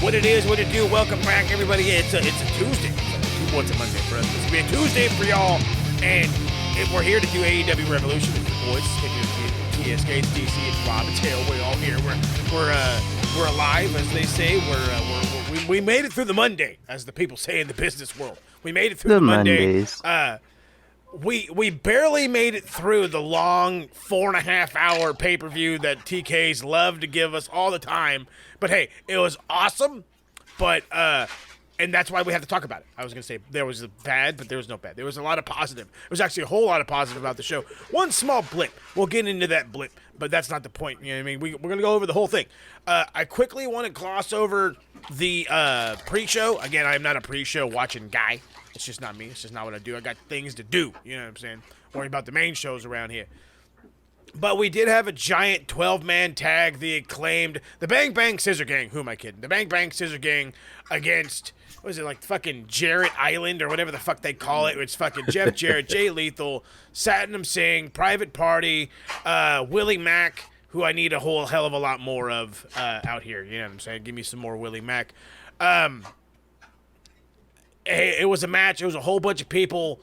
What it is, what it do. Welcome back, everybody. It's a Tuesday. What's a Monday for us? It's gonna be a Tuesday for y'all, and we're here to do AEW Revolution with the boys. TSK, it's DC, it's Rob, it's Hale. We're all here. We're alive, as they say. We made it through the Monday, as the people say in the business world. We made it through the Monday. Mondays. We barely made it through the long 4.5 hour pay-per-view that TKs love to give us all the time. But hey, it was awesome. But and that's why we have to talk about it. I was gonna say there was a bad, but there was no bad. There was a lot of positive. There was actually a whole lot of positive about the show. One small blip. We'll get into that blip, but that's not the point. You know what I mean? We're gonna go over the whole thing. I quickly want to gloss over the pre-show. Again, I'm not a pre-show watching guy. It's just not me. It's just not what I do. I got things to do. You know what I'm saying? Worry about the main shows around here. But we did have a giant 12-man tag, the Acclaimed, the Bang Bang Scissor Gang. Who am I kidding? The Bang Bang Scissor Gang against, what is it, like fucking Jarrett Island or whatever the fuck they call it. It's fucking Jeff Jarrett, Jay Lethal, Satnam Singh, Private Party, Willie Mack, who I need a whole hell of a lot more of out here. You know what I'm saying? Give me some more Willie Mack. It was a match. It was a whole bunch of people.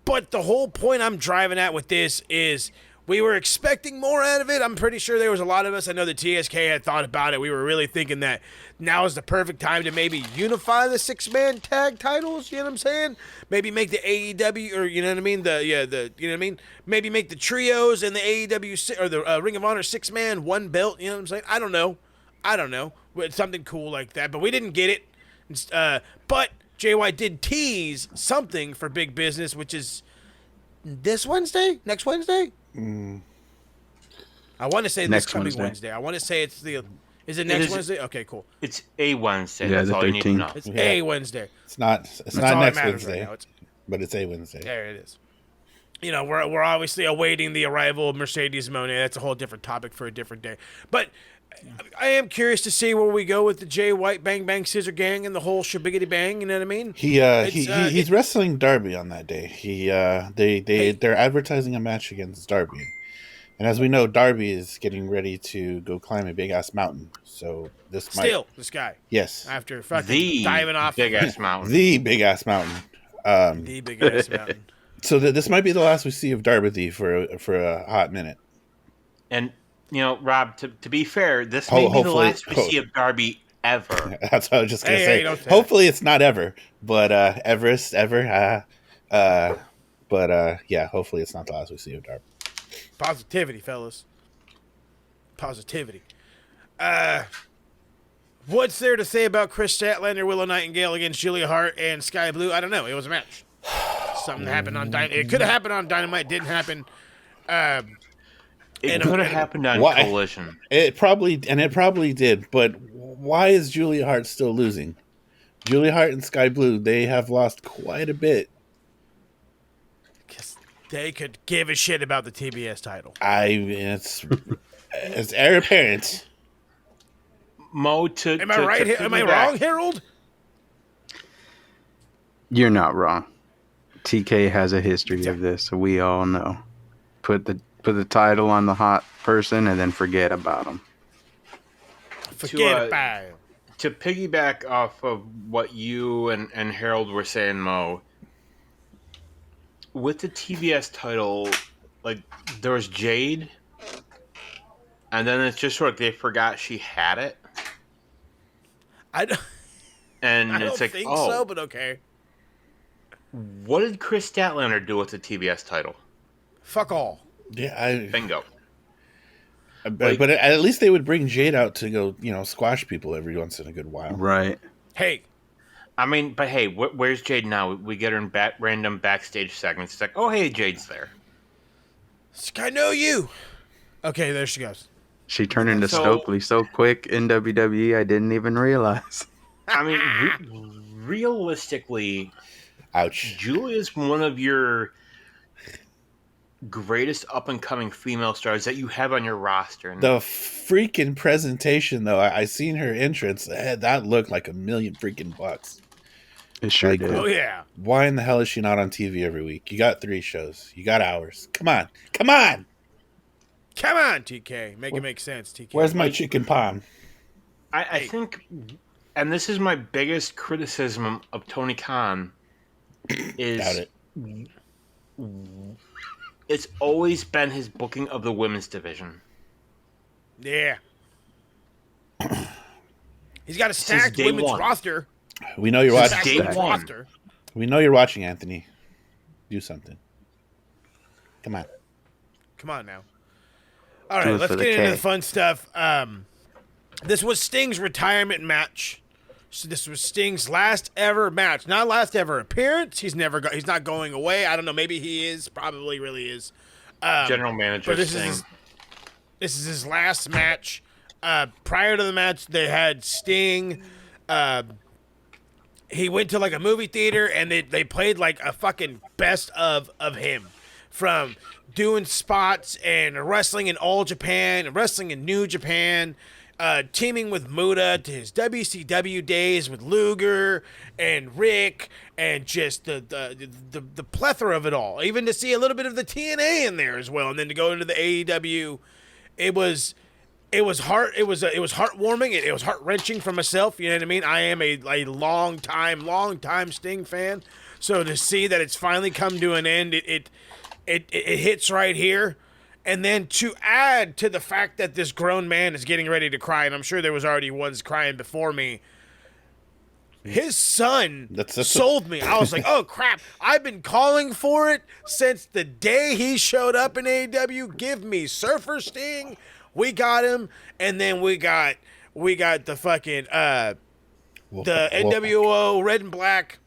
But the whole point I'm driving at with this is we were expecting more out of it. I'm pretty sure there was a lot of us. I know the TSK had thought about it. We were really thinking that now is the perfect time to maybe unify the 6-man tag titles. You know what I'm saying? Maybe make the AEW, or you know what I mean? You know what I mean? Maybe make the trios and the AEW or the Ring of Honor 6-man one belt. You know what I'm saying? I don't know. Something cool like that. But we didn't get it. But JY did tease something for big business, which is this Wednesday? Next Wednesday? I want to say this coming Wednesday. I want to say it's the... Is it next Wednesday? Okay, cool. It's a Wednesday. Yeah, That's the all you need to 13th. know. It's a Wednesday. It's not That's not all next that matters Wednesday, right now. but it's a Wednesday. There it is. You know, we're obviously awaiting the arrival of Mercedes Moné. That's a whole different topic for a different day. But I am curious to see where we go with the Jay White Bang Bang Scissor Gang and the whole shabiggity bang. You know what I mean? He's wrestling Darby on that day. They're advertising a match against Darby, and as we know, Darby is getting ready to go climb a big ass mountain. So this guy. Yes, After fucking diving off big ass mountain. the big ass mountain. The big ass mountain. So this might be the last we see of Darby for a hot minute. And you know, Rob, to be fair, this may be the last we see of Darby ever. That's what I was just gonna say. Hopefully, it's not ever, but Everest ever. Yeah, hopefully it's not the last we see of Darby. Positivity, fellas. Positivity. What's there to say about Chris Statlander, Willow Nightingale against Julia Hart and Sky Blue? I don't know. It was a match. Something happened on Dynamite. It could have happened on Dynamite. Didn't happen. It could have happened on Collision. It probably did. But why is Julia Hart still losing? Julia Hart and Sky Blue, they have lost quite a bit. Because they could give a shit about the TBS title. It's heir apparent. Mo, am I right? Am I wrong, Harold? You're not wrong. TK has a history of this, so we all know. Put the title on the hot person and then forget about them. Forget about it. To piggyback off of what you and Harold were saying, Mo, with the TBS title, like, there was Jade, and then it's just sort of they forgot she had it. I don't think so, but okay. What did Chris Statlander do with the TBS title? Fuck all. Yeah, bingo. But at least they would bring Jade out to go, squash people every once in a good while. Right. Hey. I mean, but hey, where's Jade now? We get her in random backstage segments. It's like, oh, hey, Jade's there. I know you. Okay, there she goes. She turned into Stokely so quick in WWE, I didn't even realize. I mean, realistically, ouch. Julia's one of your greatest up-and-coming female stars that you have on your roster. The freaking presentation, though, I seen her entrance. That looked like $1 million freaking bucks. It sure did. Oh, yeah. Why in the hell is she not on TV every week? You got 3 shows. You got hours. Come on. Come on, TK. Make it make sense, TK. Where's my chicken palm? I think and this is my biggest criticism of Tony Khan, Doubt is it. it's always been his booking of the women's division. Yeah. He's got a Since stacked day women's one. roster. We know you're Since watching. day Women's one. roster. We know you're watching, Anthony. Do something. Come on. Come on now. All Do right, it let's for the get into K. the fun stuff. This was Sting's retirement match. So this was Sting's last ever match, not last ever appearance. He's not going away. I don't know. Maybe he is. Probably really is. General manager But Sting. This is his last match. Prior to the match, they had Sting. He went to like a movie theater and they played like a fucking best of him, from doing spots and wrestling in All Japan, wrestling in New Japan, teaming with Muda, to his WCW days with Luger and Rick, and just the plethora of it all. Even to see a little bit of the TNA in there as well, and then to go into the AEW, it was heartwarming. It was heart wrenching for myself. You know what I mean? I am a long time Sting fan. So to see that it's finally come to an end, it hits right here. And then to add to the fact that this grown man is getting ready to cry, and I'm sure there was already ones crying before me. His son sold me. I was like, oh crap, I've been calling for it since the day he showed up in AEW. Give me Surfer Sting. We got him, and then we got the fucking the NWO Red and Black,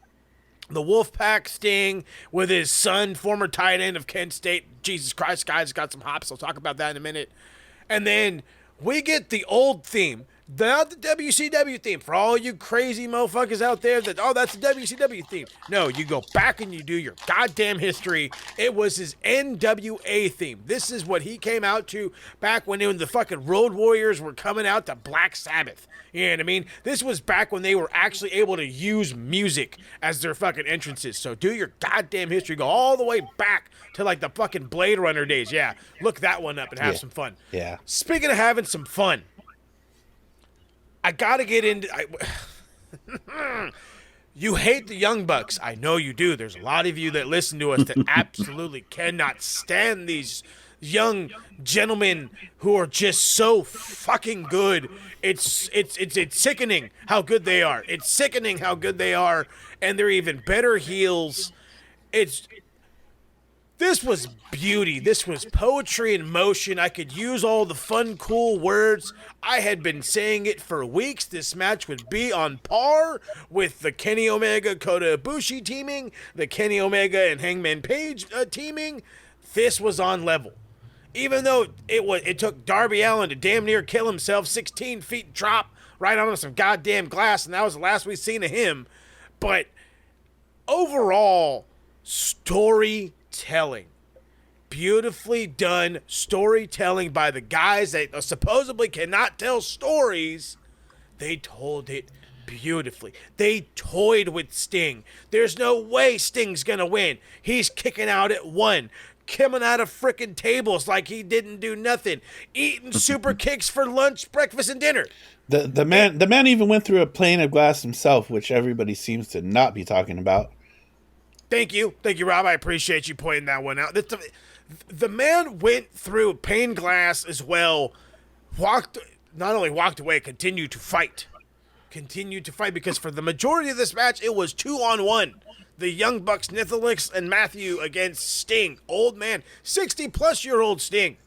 the Wolfpack Sting with his son, former tight end of Kent State. Jesus Christ, guys, got some hops. I'll talk about that in a minute. And then we get the old theme, not the WCW theme. For all you crazy motherfuckers out there that, oh, that's the WCW theme. No, you go back and you do your goddamn history. It was his NWA theme. This is what he came out to back when the fucking Road Warriors were coming out to Black Sabbath. You know what I mean? This was back when they were actually able to use music as their fucking entrances. So do your goddamn history. Go all the way back to like the fucking Blade Runner days. Yeah, look that one up and have some fun. Yeah. Speaking of having some fun, I gotta get into. You hate the Young Bucks. I know you do. There's a lot of you that listen to us that absolutely cannot stand these young gentlemen who are just so fucking good. It's sickening how good they are. It's sickening how good they are, and they're even better heels. This was beauty. This was poetry in motion. I could use all the fun, cool words. I had been saying it for weeks. This match would be on par with the Kenny Omega Kota Ibushi teaming, the Kenny Omega and Hangman Page teaming. This was on level. Even though it took Darby Allin to damn near kill himself, 16 feet drop right onto some goddamn glass, and that was the last we've seen of him. But overall, storytelling. Beautifully done storytelling by the guys that supposedly cannot tell stories. They told it beautifully. They toyed with Sting. There's no way Sting's gonna win. He's kicking out at one. Coming out of frickin' tables like he didn't do nothing. Eating super kicks for lunch, breakfast, and dinner. The man even went through a plane of glass himself, which everybody seems to not be talking about. Thank you, Rob. I appreciate you pointing that one out. The man went through pane glass as well. Not only walked away, continued to fight. Because for the majority of this match, it was 2-on-1. The Young Bucks, Nithalix and Matthew against Sting. Old man, 60-plus-year-old Sting.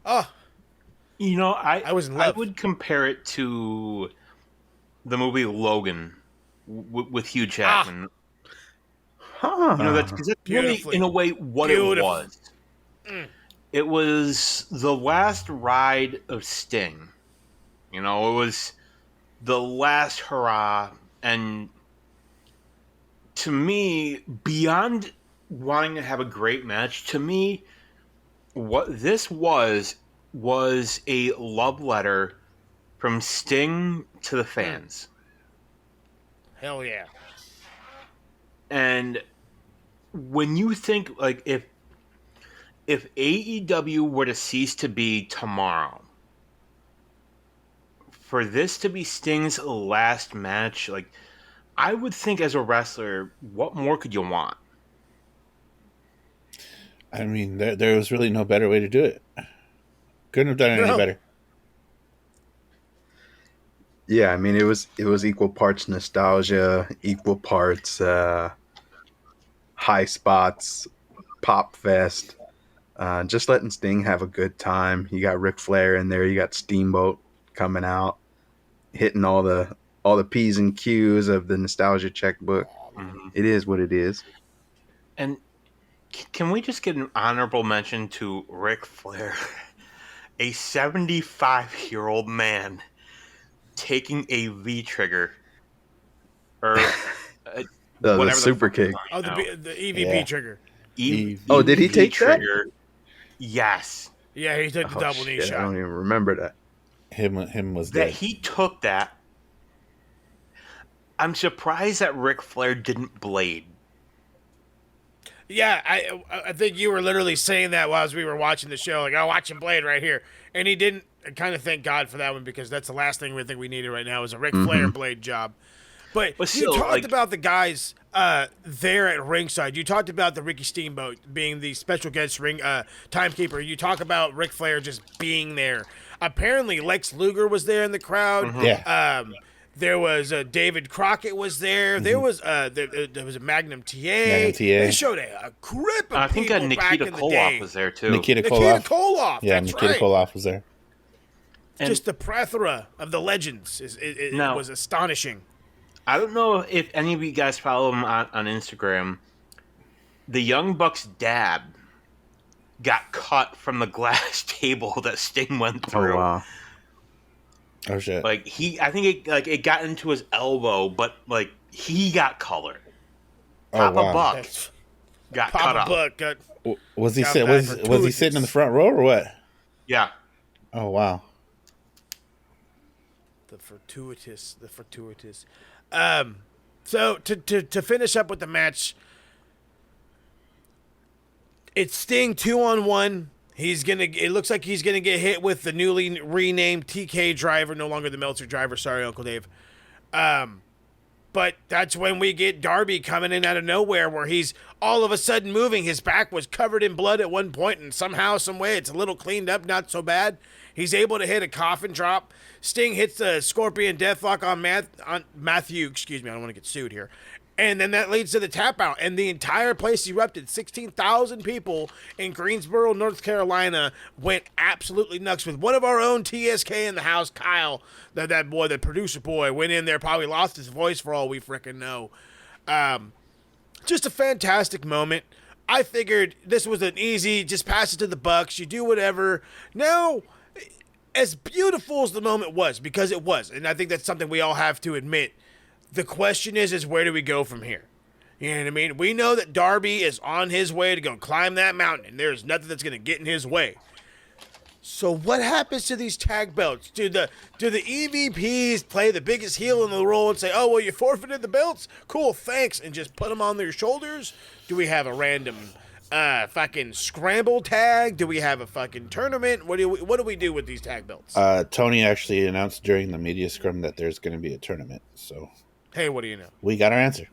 Oh, You know, I was in love. I would compare it to the movie Logan with Hugh Jackman. Huh. You know, that's really, Beautifully. in a way, what Beautiful. it was. It was the last ride of Sting. You know, it was the last hurrah. And to me, beyond wanting to have a great match, to me, what this was a love letter from Sting to the fans. hell yeah. And when you think, like, if AEW were to cease to be tomorrow, for this to be Sting's last match, like, I would think as a wrestler, what more could you want? I mean, there was really no better way to do it. Couldn't have done it any No. better. Yeah, I mean, it was equal parts nostalgia, equal parts high spots, pop fest. Just letting Sting have a good time. You got Ric Flair in there. You got Steamboat coming out, hitting all the P's and Q's of the nostalgia checkbook. Mhm. It is what it is. And can we just get an honorable mention to Ric Flair, a 75-year-old man taking a V trigger or The whatever super fuck it's kick. on Oh, now. the EVP Yeah. trigger. Oh, did he EVP take that? trigger? Yes. Yeah, he took the Oh, double knee shit, I don't shot. even remember that. Him was That dead. he took that. I'm surprised that Ric Flair didn't blade. Yeah, I think you were literally saying that while we were watching the show. Like, oh, watching Blade right here. And he didn't. I kind of thank God for that one because that's the last thing we think we needed right now is a Ric Flair Blade job. But still, you talked like- about the guys there at ringside. You talked about the Ricky Steamboat being the special guest ring timekeeper. You talk about Ric Flair just being there. Apparently, Lex Luger was there in the crowd. Yeah. There was David Crockett was there. There was there was a Magnum TA. Magnum TA. They showed a grip of I think people back Nikita in the Koloff day. was there too. Nikita Nikita Koloff. Koloff. Yeah, That's Nikita right. Koloff was there. And- Just the plethora of the legends Now- was astonishing. I don't know if any of you guys follow him on Instagram. The Young Bucks' dad got cut from the glass table that Sting went through. Oh wow. Oh shit. Like I think it got into his elbow, but like he got colored. Papa wow. Buck That's got cut Papa up. Buck got Was he Got sit? that Was he gratuitous. sitting in the front row or what? Yeah, Oh wow. the fortuitous. So to finish up with the match, it's Sting 2-on-1. It looks like he's gonna get hit with the newly renamed TK driver, no longer the Meltzer driver. Sorry, Uncle Dave. But that's when we get Darby coming in out of nowhere, where he's all of a sudden moving. His back was covered in blood at one point, and somehow, some way, it's a little cleaned up, not so bad. He's able to hit a coffin drop. Sting hits the Scorpion Deathlock on Matthew. Excuse me, I don't want to get sued here. And then that leads to the tap out, and the entire place erupted. 16,000 people in Greensboro, North Carolina, went absolutely nuts with one of our own TSK in the house, Kyle. That boy, the producer boy, went in there, probably lost his voice for all we frickin' know. Just a fantastic moment. I figured this was an easy, just pass it to the Bucks. You do whatever. Now, as beautiful as the moment was, because it was, and I think that's something we all have to admit, the question is where do we go from here? You know what I mean? We know that Darby is on his way to go climb that mountain, and there's nothing that's going to get in his way. So what happens to these tag belts? Do the EVPs play the biggest heel in the role and say, oh, well, you forfeited the belts? Cool, thanks, and just put them on their shoulders? Do we have a random fucking scramble tag? Do we have a fucking tournament? What do we do with these tag belts? Tony actually announced during the media scrum that there's going to be a tournament. So Hey, what do you know? we got our answer.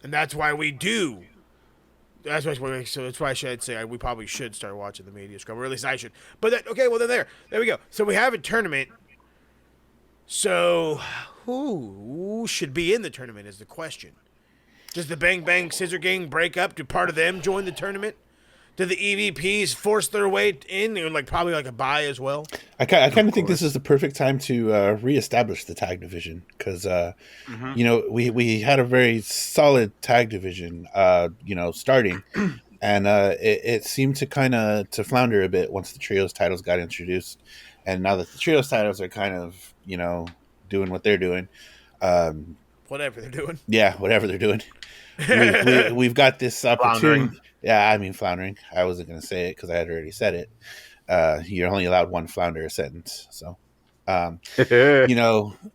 And that's why we do. That's why I should say we probably should start watching the media scrum, or at least I should. But then there we go. So we have a tournament. So who should be in the tournament is the question. Does the Bang Bang Scissor Gang break up? Do part of them join the tournament? Do the EVPs force their way in, or probably a bye as well? I kind of think this is the perfect time to reestablish the tag division because we had a very solid tag division starting, and it seemed to kind of flounder a bit once the trios titles got introduced, and now that the trios titles are kind of doing what they're doing, Whatever they're doing. yeah, whatever they're doing, we've got this opportunity. Floundering. Yeah, I mean floundering. I wasn't going to say it because I had already said it. You're only allowed one flounder a sentence, so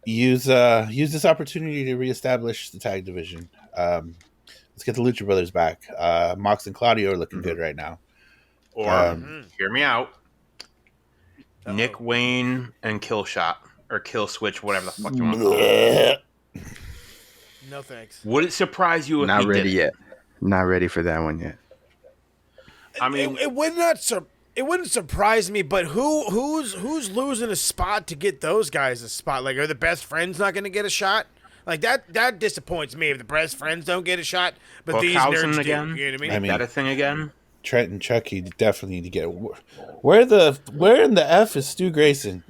use this opportunity to reestablish the tag division. Let's get the Lucha Brothers back. Mox and Claudio are looking good right now. Or hear me out. Nick Wayne and Killshot or kill switch, whatever the fuck you want to call it. No thanks. Would it surprise you if Not he ready did it? yet. Not ready for that one yet. I mean, It would not. It wouldn't surprise me, but who's losing a spot to get those guys a spot? Like, are the best friends not going to get a shot? Like that disappoints me if the best friends don't get a shot, but these Bookhausen nerds again? do. You know what I mean? I mean, that a thing again? Trent and Chucky definitely need to get. Where in the F is Stu Grayson?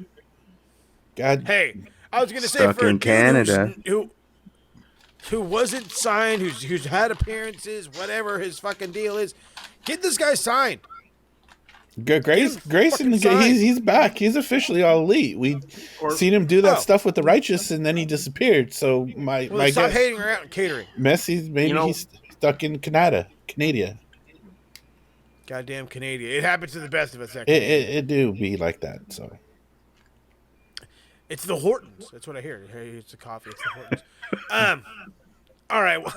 God, Hey, I was going to say Stuck for a in dude Canada. who wasn't signed, who's had appearances, whatever his fucking deal is, get this guy signed. Grayson, fucking signed. he's back. He's officially all elite. We seen him do that Oh. stuff with the Righteous, and then he disappeared. So my Stop guess, hating around catering. Messi's maybe he's stuck in Canada. Goddamn Canadian. It happens to the best of us. It do be like that. So It's the Hortons. That's what I hear. Hey, it's the coffee. It's the Hortons. All right. Well,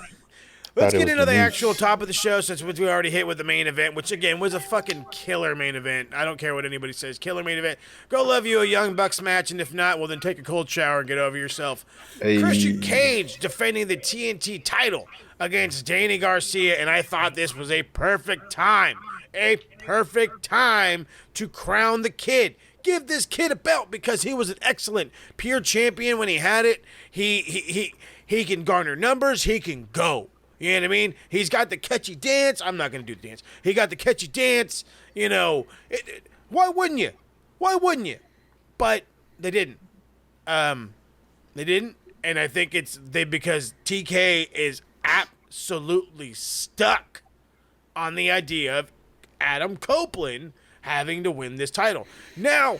let's Thought it get was into the the actual top of the show since we already hit with the main event, which again was a fucking killer main event. I don't care what anybody says. Killer main event. Go love you a Young Bucks match, and if not, well then take a cold shower and get over yourself. Hey. Christian Cage defending the TNT title against Danny Garcia, and I thought this was a perfect time. A perfect time to crown the kid. Give this kid a belt because he was an excellent pure champion when he had it. He can garner numbers. He can go. You know what I mean? He's got the catchy dance. I'm not going to do the dance. He got the catchy dance. You know, why wouldn't you? Why wouldn't you? But they didn't. They didn't. And I think because TK is absolutely stuck on the idea of Adam Copeland having to win this title. Now,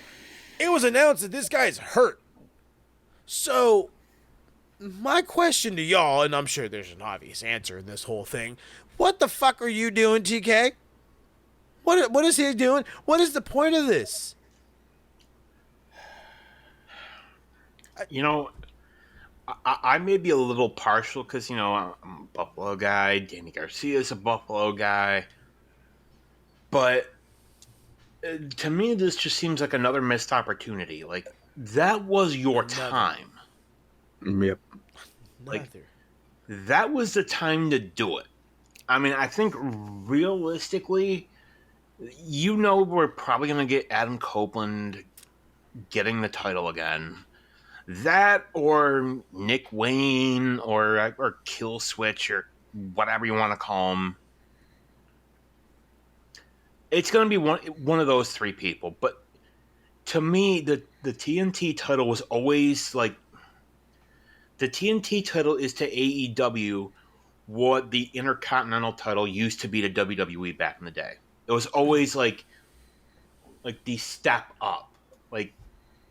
it was announced that this guy's hurt. So, my question to y'all, and I'm sure there's an obvious answer in this whole thing, what the fuck are you doing, TK? What is he doing? What is the point of this? You know, I may be a little partial because, you know, I'm a Buffalo guy. Danny Garcia's a Buffalo guy. But to me, this just seems like another missed opportunity. Like, that was your time. Yep. Like, that was the time to do it. I mean, I think realistically, you know, we're probably going to get Adam Copeland getting the title again. That or Nick Wayne or Kill Switch or whatever you want to call him. It's going to be one of those three people. But to me, the TNT title was always like, the TNT title is to AEW what the Intercontinental title used to be to WWE back in the day. It was always like the step up. Like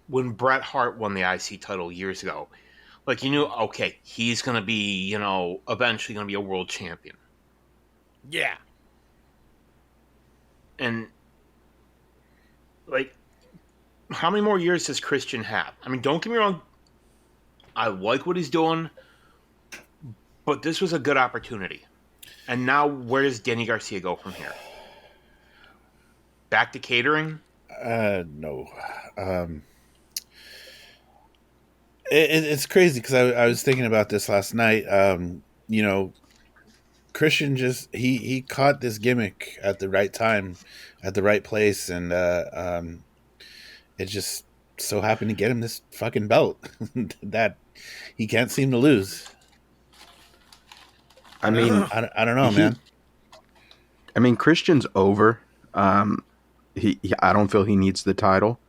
when Bret Hart won the IC title years ago. Like, you knew, okay, he's going to be, you know, eventually going to be a world champion. Yeah. And, like, how many more years does Christian have? I mean, don't get me wrong. I like what he's doing, but this was a good opportunity. And now, where does Danny Garcia go from here? Back to catering? no. It's crazy because I was thinking about this last night. You know, Christian just he caught this gimmick at the right time, at the right place, and it just so happened to get him this fucking belt that he can't seem to lose. I mean, I don't know, man. I mean, Christian's over. I don't feel he needs the title.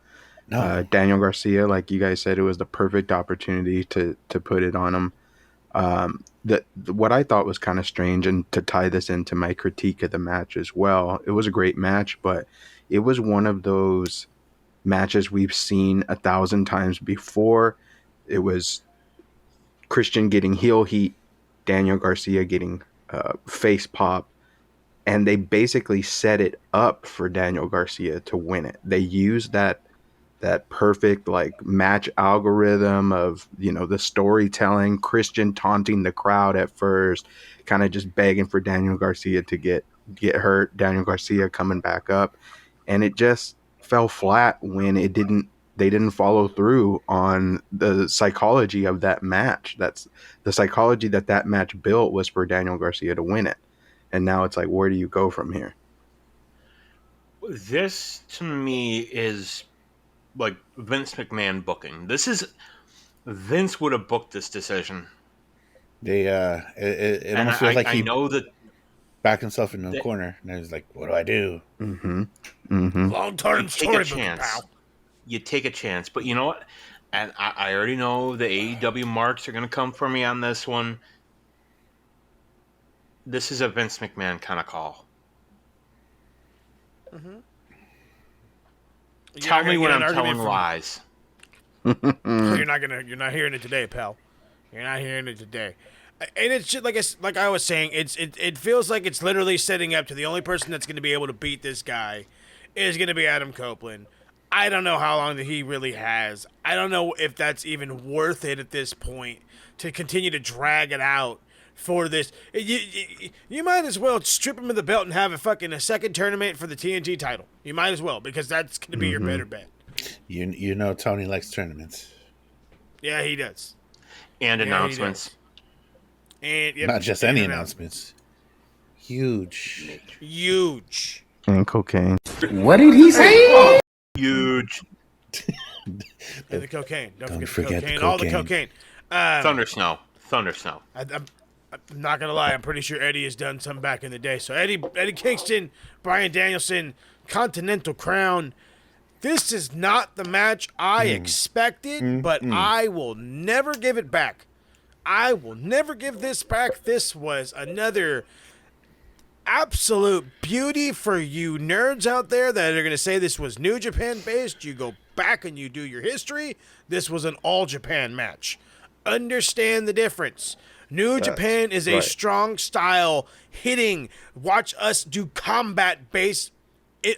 No. Daniel Garcia, like you guys said, it was the perfect opportunity to put it on him. What I thought was kind of strange, and to tie this into my critique of the match as well, it was a great match, but it was one of those matches we've seen 1,000 times before. It was Christian getting heel heat, Daniel Garcia getting face pop, and they basically set it up for Daniel Garcia to win it. They used that perfect like match algorithm of, you know, the storytelling, Christian taunting the crowd at first, kind of just begging for Daniel Garcia to get hurt, Daniel Garcia coming back up, and it just fell flat when it didn't they didn't follow through on the psychology of that match. That's the psychology that match built was for Daniel Garcia to win it. And now it's like, where do you go from here? This to me is like Vince McMahon booking. This is Vince would have booked this decision. They it almost feels like I he know that backed himself into a corner, and he's like, "What do I do?" Mm-hmm. Mm-hmm. Long-term you take a storybook, chance. pal. You take a chance, but you know what? And I already know the AEW marks are going to come for me on this one. This is a Vince McMahon kind of call. Mm-hmm. Tell me when I'm telling lies. You're not hearing it today, pal. You're not hearing it today. And it's just like I was saying, it feels like it's literally setting up to the only person that's going to be able to beat this guy is going to be Adam Copeland. I don't know how long that he really has. I don't know if that's even worth it at this point to continue to drag it out for this. You might as well strip him of the belt and have a second tournament for the TNT title. You might as well, because that's going to be your better bet. You know Tony likes tournaments. Yeah, he does. And announcements. And not just any announcements. Huge. And cocaine. What did he say? Huge. And the cocaine. Don't forget the cocaine. the All the cocaine. cocaine. Thunder Snow. I'm not gonna lie. I'm pretty sure Eddie has done some back in the day. So Eddie Kingston, Bryan Danielson, Continental Crown. This is not the match I expected, but I will never give it back. I will never give this back. This was another absolute beauty for you nerds out there that are going to say this was New Japan based. You go back and you do your history. This was an All Japan match. Understand the difference. New Japan is a strong style hitting. Watch us do combat based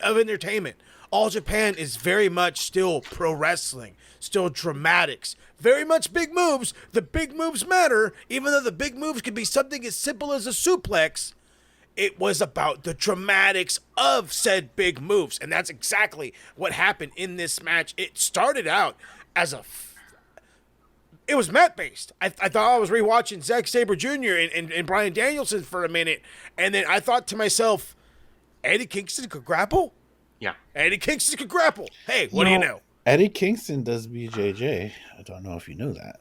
of entertainment. All Japan is very much still pro wrestling, still dramatics, very much big moves. The big moves matter, even though the big moves could be something as simple as a suplex. It was about the dramatics of said big moves, and that's exactly what happened in this match. It started out as it was mat-based. I thought I was rewatching Zack Sabre Jr. and Bryan Danielson for a minute, and then I thought to myself, Eddie Kingston could grapple? Yeah. Eddie Kingston could grapple. Hey, what do you know? Eddie Kingston does BJJ. I don't know if you knew that.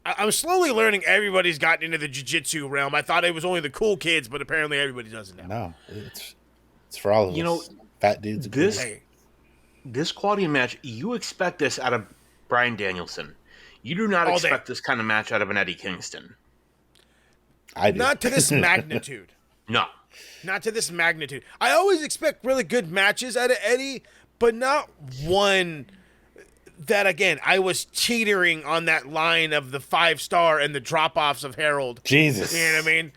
I'm slowly learning everybody's gotten into the jiu-jitsu realm. I thought it was only the cool kids, but apparently everybody does it now. No, it's for all of us. You know, fat dudes. This quality of match, you expect this out of Bryan Danielson. You do not expect this kind of match out of an Eddie Kingston. I do. Not to this magnitude. No. Not to this magnitude. I always expect really good matches out of Eddie, but not one that, again, I was teetering on that line of the 5-star and the drop-offs of Harold. Jesus. You know what I mean?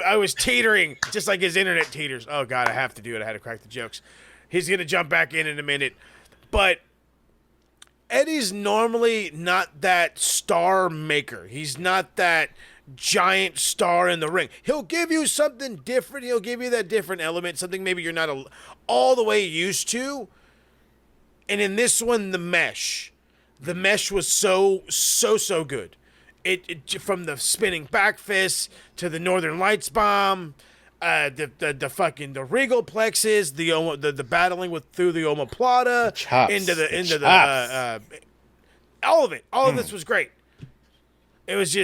I was teetering just like his internet teeters. Oh, God, I have to do it. I had to crack the jokes. He's going to jump back in a minute. But Eddie's normally not that star maker. He's not that giant star in the ring. He'll give you something different. He'll give you that different element, something maybe you're not all the way used to. And in this one, the mesh was so good. It from the spinning back fist to the Northern Lights bomb, the regal plexes, the battling through the omoplata, into the all of it. All of this was great. It was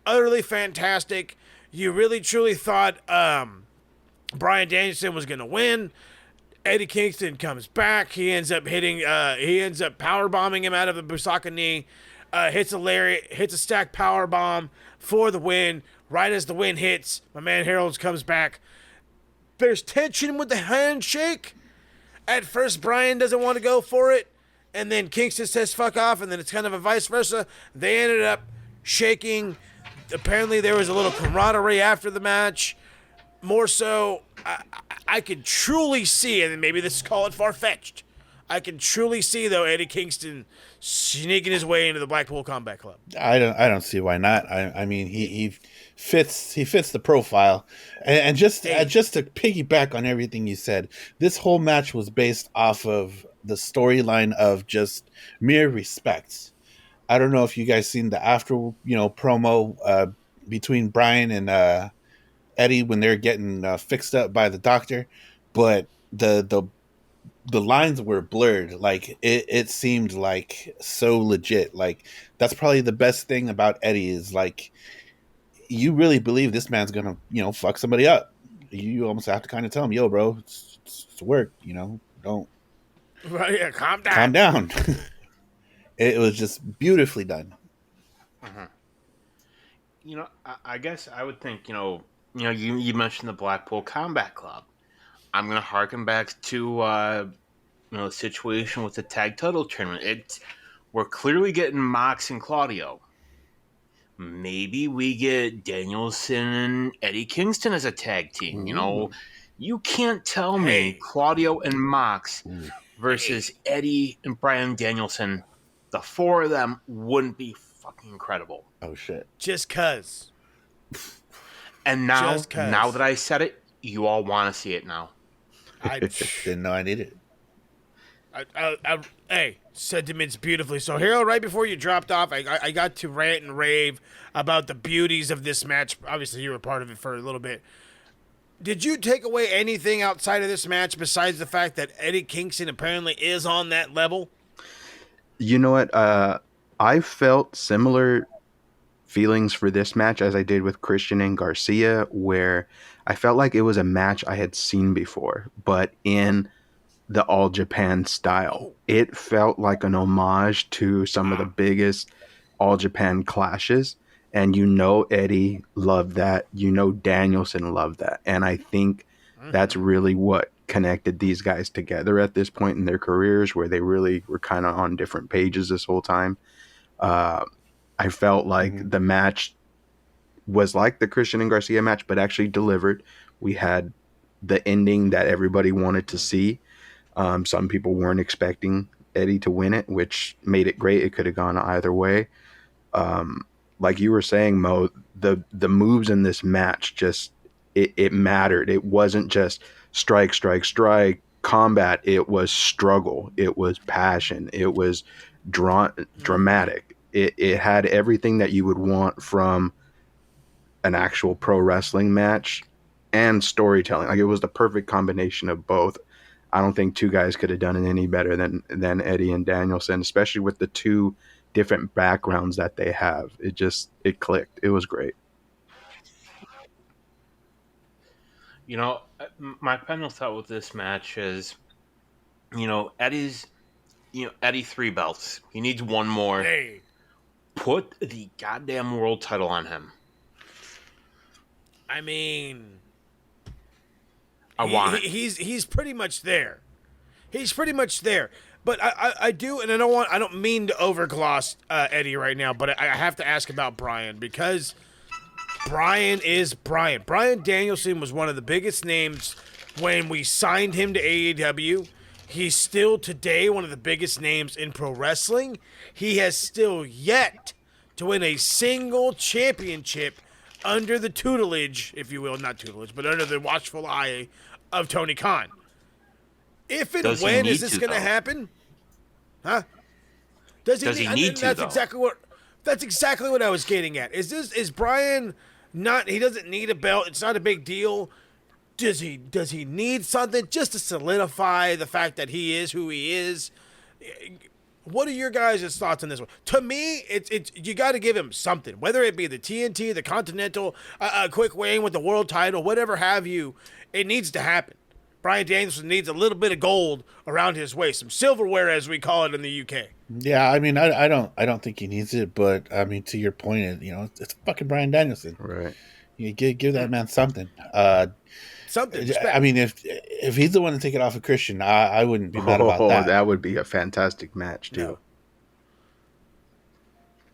utterly fantastic. You really truly thought Bryan Danielson was going to win. Eddie Kingston comes back. He ends up power bombing him out of the Busaka knee. Hits a lariat, hits a stack power bomb for the win. Right as the win hits, my man Harold comes back. There's tension with the handshake. At first, Bryan doesn't want to go for it. And then Kingston says fuck off, and then it's kind of a vice versa. They ended up shaking. Apparently there was a little camaraderie after the match. More so, I could truly see, and maybe this is call it far-fetched, I can truly see though Eddie Kingston sneaking his way into the Blackpool Combat Club. I don't see why not. I mean he fits the profile, and just Hey. just to piggyback on everything you said, this whole match was based off of the storyline of just mere respect. I don't know if you guys seen the after promo between Brian and Eddie when they're getting fixed up by the doctor, but the lines were blurred. Like it seemed like so legit. Like that's probably the best thing about Eddie is like you really believe this man's gonna fuck somebody up. You almost have to kind of tell him, yo, bro, it's work. Don't Right, yeah, calm down. calm down. It was just beautifully done. I guess I would think, you mentioned the Blackpool Combat Club. I'm going to harken back to, the situation with the tag title tournament. We're clearly getting Mox and Claudio. Maybe we get Danielson and Eddie Kingston as a tag team. You can't tell me Claudio and Mox versus Eddie and Brian Danielson. The four of them wouldn't be fucking incredible. Oh shit! Just cause. And now, Just 'cause. now that I said it, you all want to see it now. I Didn't know I needed it. hey, sentiments beautifully. So, Hero, right before you dropped off, I got to rant and rave about the beauties of this match. Obviously, you were part of it for a little bit. Did you take away anything outside of this match besides the fact that Eddie Kingston apparently is on that level? You know what? I felt similar feelings for this match as I did with Christian and Garcia, where I felt like it was a match I had seen before, but in the All Japan style. It felt like an homage to some of the biggest All Japan clashes. And Eddie loved that. Danielson loved that. And I think that's really what connected these guys together at this point in their careers, where they really were kind of on different pages this whole time. I felt like the match was like the Christian and Garcia match, but actually delivered. We had the ending that everybody wanted to see. Some people weren't expecting Eddie to win it, which made it great. It could have gone either way. Like you were saying, Mo, the moves in this match just it mattered. It wasn't just strike, strike, strike, combat. It was struggle. It was passion. It was dramatic. It had everything that you would want from an actual pro wrestling match and storytelling. Like it was the perfect combination of both. I don't think two guys could have done it any better than Eddie and Danielson, especially with the two different backgrounds that they have. It clicked. It was great. My final thought with this match is, Eddie 3 belts. He needs one more. Hey. Put the goddamn world title on him. I mean, I want it. He's pretty much there. He's pretty much there. But I do, and I don't mean to overgloss Eddie right now, but I have to ask about Brian, because Brian is Brian. Brian Danielson was one of the biggest names when we signed him to AEW. He's still today one of the biggest names in pro wrestling. He has still yet to win a single championship under the tutelage, if you will, not tutelage, but under the watchful eye of Tony Khan. If and when is this going to happen? Huh? Does he need to? That's exactly what I was getting at. Is Brian not? He doesn't need a belt. It's not a big deal. Does he need something just to solidify the fact that he is who he is? What are your guys' thoughts on this one? To me, it's you got to give him something, whether it be the TNT, the Continental, a quick win with the world title, whatever have you. It needs to happen. Brian Danielson needs a little bit of gold around his waist, some silverware as we call it in the UK. Yeah, I mean, I don't think he needs it, but I mean, to your point, it's fucking Brian Danielson, Right? You give that man something. Something. I mean, if he's the one to take it off of Christian, I wouldn't be mad about that. That would be a fantastic match too.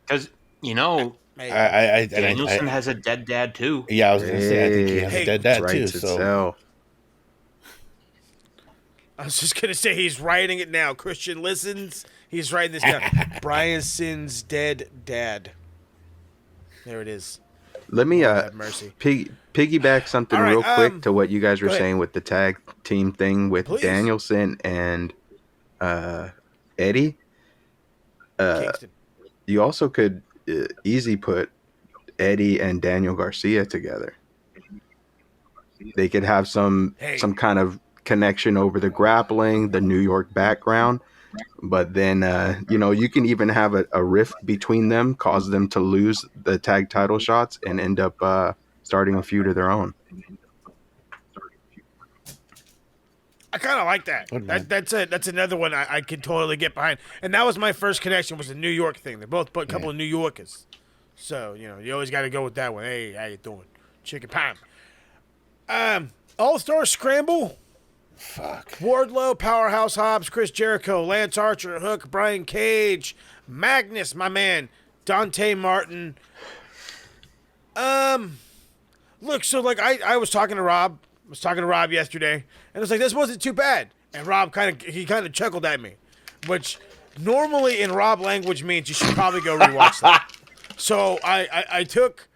Because Danielson has a dead dad too. Yeah, I was gonna say I think he has a dead dad too. So. I was just gonna say he's writing it now. Christian listens. He's writing this down. Brian Sin's dead dad. There it is. Let me Lord have mercy. piggyback something All right, real quick to what you guys were go ahead. saying with the tag team thing with Please. Danielson and Eddie. Kingston. You also could easy put Eddie and Daniel Garcia together. They could have some kind of connection over the grappling, the New York background. But then, you can even have a rift between them, cause them to lose the tag title shots, and end up starting a feud of their own. I kind of like that. That's another one I could totally get behind. And that was my first connection, was the New York thing. They're both a couple of New Yorkers. So, you always got to go with that one. Hey, how you doing? Chicken pie. All-Star Scramble. Fuck. Wardlow, Powerhouse Hobbs, Chris Jericho, Lance Archer, Hook, Brian Cage, Magnus, my man, Dante Martin. Look, so like I was talking to Rob. Yesterday, and I was like, this wasn't too bad. And Rob kind of chuckled at me, which normally in Rob language means you should probably go rewatch that. So I took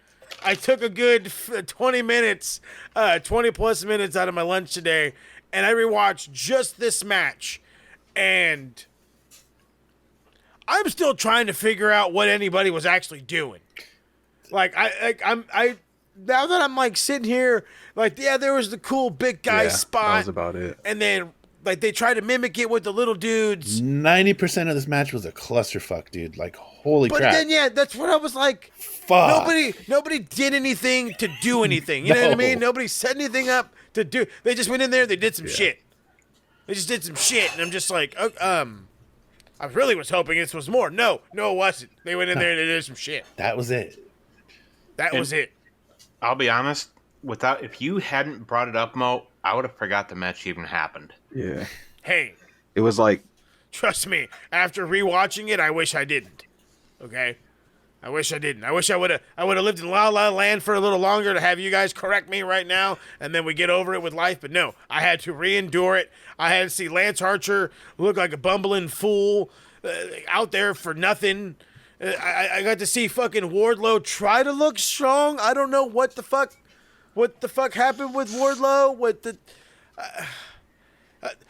a good 20 minutes, 20 plus minutes out of my lunch today, and I rewatched just this match, and I'm still trying to figure out what anybody was actually doing. Like I now that I'm like sitting here, like, yeah, there was the cool big guy spot. That was about it. And then like they tried to mimic it with the little dudes. 90% of this match was a clusterfuck, dude. Like, holy crap. But then that's what I was like. Fuck. Nobody did anything to do anything. You know what I mean? Nobody set anything up to do. They just went in there. They did some shit. They just did some shit, and I'm just like, I really was hoping this was more. No, it wasn't. They went in there and they did some shit. That was it. That was it. I'll be honest. If you hadn't brought it up, Mo, I would have forgot the match even happened. Yeah. Hey, It was like, trust me. After rewatching it, I wish I didn't. Okay. I wish I didn't. I wish I would have lived in La La Land for a little longer to have you guys correct me right now, and then we get over it with life. But no, I had to re-endure it. I had to see Lance Archer look like a bumbling fool out there for nothing. I got to see fucking Wardlow try to look strong. I don't know what the fuck happened with Wardlow.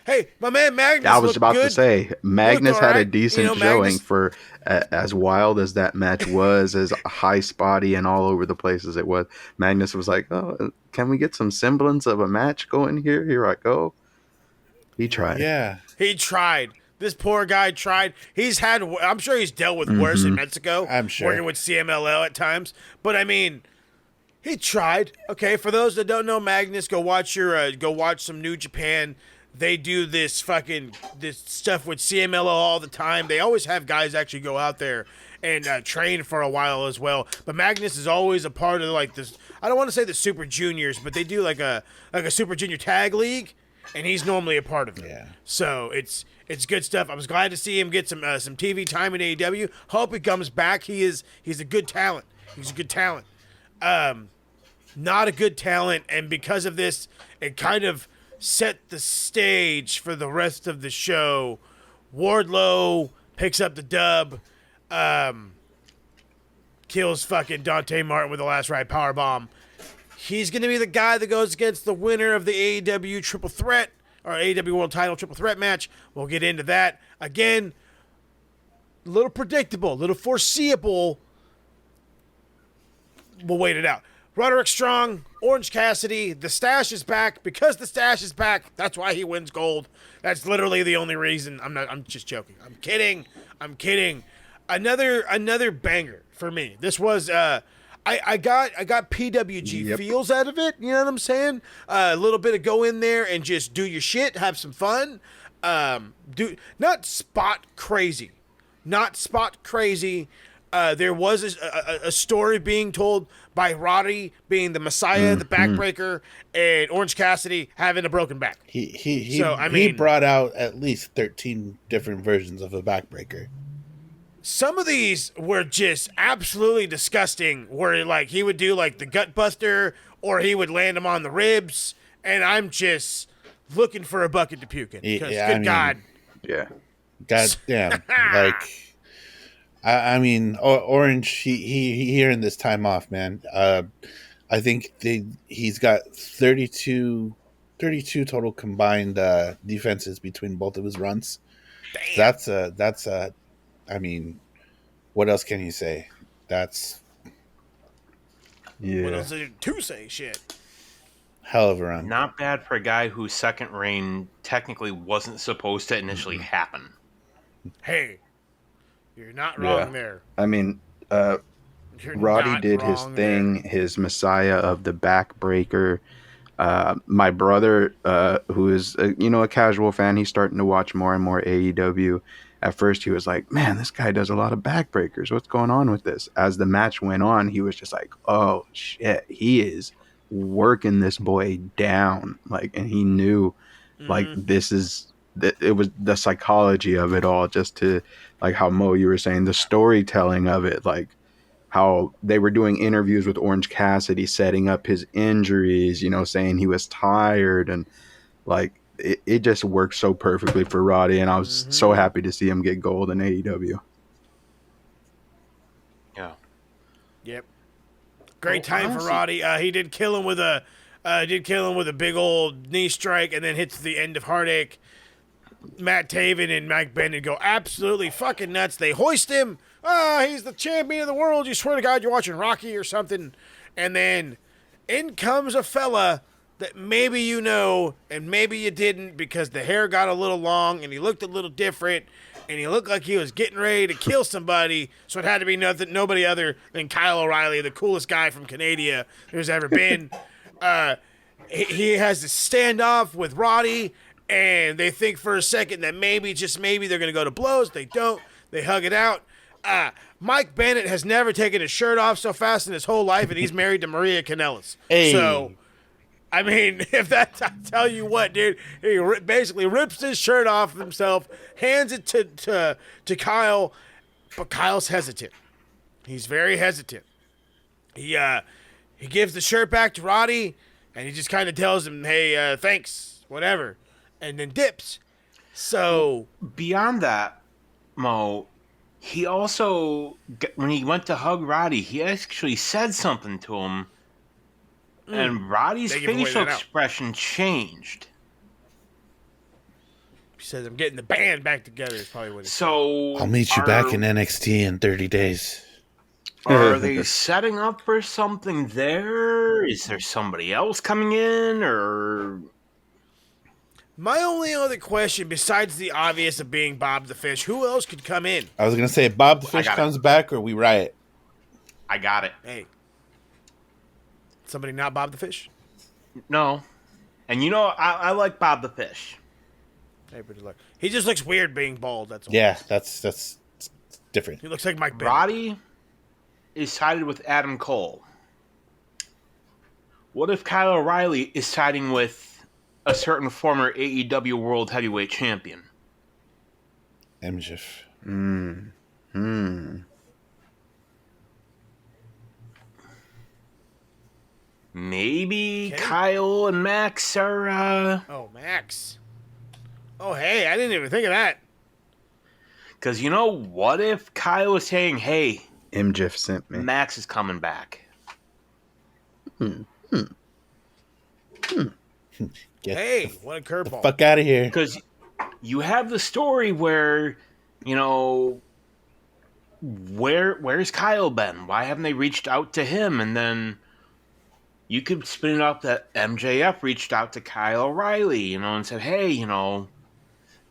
Hey, my man Magnus. I was about good. to say, Magnus had a right. decent showing Magnus, for as wild as that match was, as high spotty and all over the place as it was. Magnus was like, "Oh, can we get some semblance of a match going here?" Here I go. He tried. Yeah. He tried. This poor guy tried. I'm sure he's dealt with worse in Mexico. I'm sure. Working with CMLL at times. But I mean, he tried. Okay, for those that don't know Magnus, go watch some New Japan. They do this stuff with CMLL all the time. They always have guys actually go out there and train for a while as well. But Magnus is always a part of like this. I don't want to say the Super Juniors, but they do like a Super Junior tag league, and he's normally a part of it. Yeah. So it's good stuff. I was glad to see him get some TV time in AEW. Hope he comes back. He's a good talent. He's a good talent. Not a good talent, and because of this, it kind of set the stage for the rest of the show. Wardlow picks up the dub, kills fucking Dante Martin with the last ride powerbomb. He's going to be the guy that goes against the winner of the AEW Triple Threat, or AEW World Title Triple Threat match. We'll get into that. Again, a little predictable, a little foreseeable. We'll wait it out. Roderick Strong, Orange Cassidy, the Stash is back. Because the Stash is back, that's why he wins gold. That's literally the only reason. I'm just joking. I'm kidding. Another banger for me. This was I got PWG feels out of it. You know what I'm saying? A little bit of go in there and just do your shit, have some fun. Not spot crazy. There was a story being told by Roddy being the Messiah, the backbreaker, and Orange Cassidy having a broken back. He brought out at least 13 different versions of a backbreaker. Some of these were just absolutely disgusting, where like he would do like the gut buster, or he would land him on the ribs, and I'm just looking for a bucket to puke in. Because, good God. Yeah. God damn. Like, I mean, Orange, he hearing this time off, man. I think he's got 32 total combined defenses between both of his runs. Damn. That's a, I mean, what else can you say? That's What Yeah. else is there to say? Shit. hell of a run. Not bad for a guy whose second reign technically wasn't supposed to initially happen. Hey, you're not Yeah. wrong there. I mean, You're Roddy not did his wrong thing, his Messiah of the Backbreaker. My brother, who is a casual fan, he's starting to watch more and more AEW. At first, he was like, "Man, this guy does a lot of backbreakers. What's going on with this?" As the match went on, he was just like, "Oh shit, he is working this boy down." Like, and he knew, like, there. this is it was the psychology of it all. Just to like how Mo, you were saying, the storytelling of it, like how they were doing interviews with Orange Cassidy, setting up his injuries, saying he was tired, and like it just worked so perfectly for Roddy, and I was so happy to see him get gold in AEW. Yeah. Yep. Great Well, time for honestly- Roddy. He did kill him with a big old knee strike, and then hits the end of Heartache. Matt Taven and Mike Bennett go absolutely fucking nuts. They hoist him. He's the champion of the world. You swear to God you're watching Rocky or something. And then in comes a fella that maybe you know and maybe you didn't, because the hair got a little long and he looked a little different and he looked like he was getting ready to kill somebody. So it had to be nobody other than Kyle O'Reilly, the coolest guy from Canada there's ever been. He has this standoff with Roddy, and they think for a second that maybe, just maybe, they're going to go to blows. They don't. They hug it out. Mike Bennett has never taken his shirt off so fast in his whole life, and he's married to Maria Kanellis. Hey. So, I mean, if that's, I tell you what, dude, he basically rips his shirt off himself, hands it to Kyle, but Kyle's hesitant. He's very hesitant. He gives the shirt back to Roddy, and he just kind of tells him, hey, thanks, whatever, and then dips. So, Beyond that, Mo, he also, when he went to hug Roddy, he actually said something to him, and Roddy's They give away facial that out. expression changed. he says, I'm getting the band back together, is probably what he said. So I'll meet you back in NXT in 30 days. Are they setting up for something there? Is there somebody else coming in, or My only other question, besides the obvious of being Bob the Fish, who else could come in? I was gonna say Bob the Fish got it. comes back or we riot. I got it? Hey, somebody not Bob the Fish? No. And I like Bob the Fish. Hey, pretty luck. He just looks weird being bald, that's all. Yeah, that's different. He looks like Mike Bennett. Roddy is sided with Adam Cole. What if Kyle O'Reilly is siding with a certain former AEW World Heavyweight Champion? MJF. Maybe Okay. Kyle and Max are, Oh, Max. Oh, hey, I didn't even think of that. because what if Kyle is saying, hey, MJF sent me. Max is coming back? Get Hey, what a the curveball. fuck out of here. Because you have the story where, where's Kyle been? Why haven't they reached out to him? And then you could spin it up that MJF reached out to Kyle O'Reilly, and said, hey,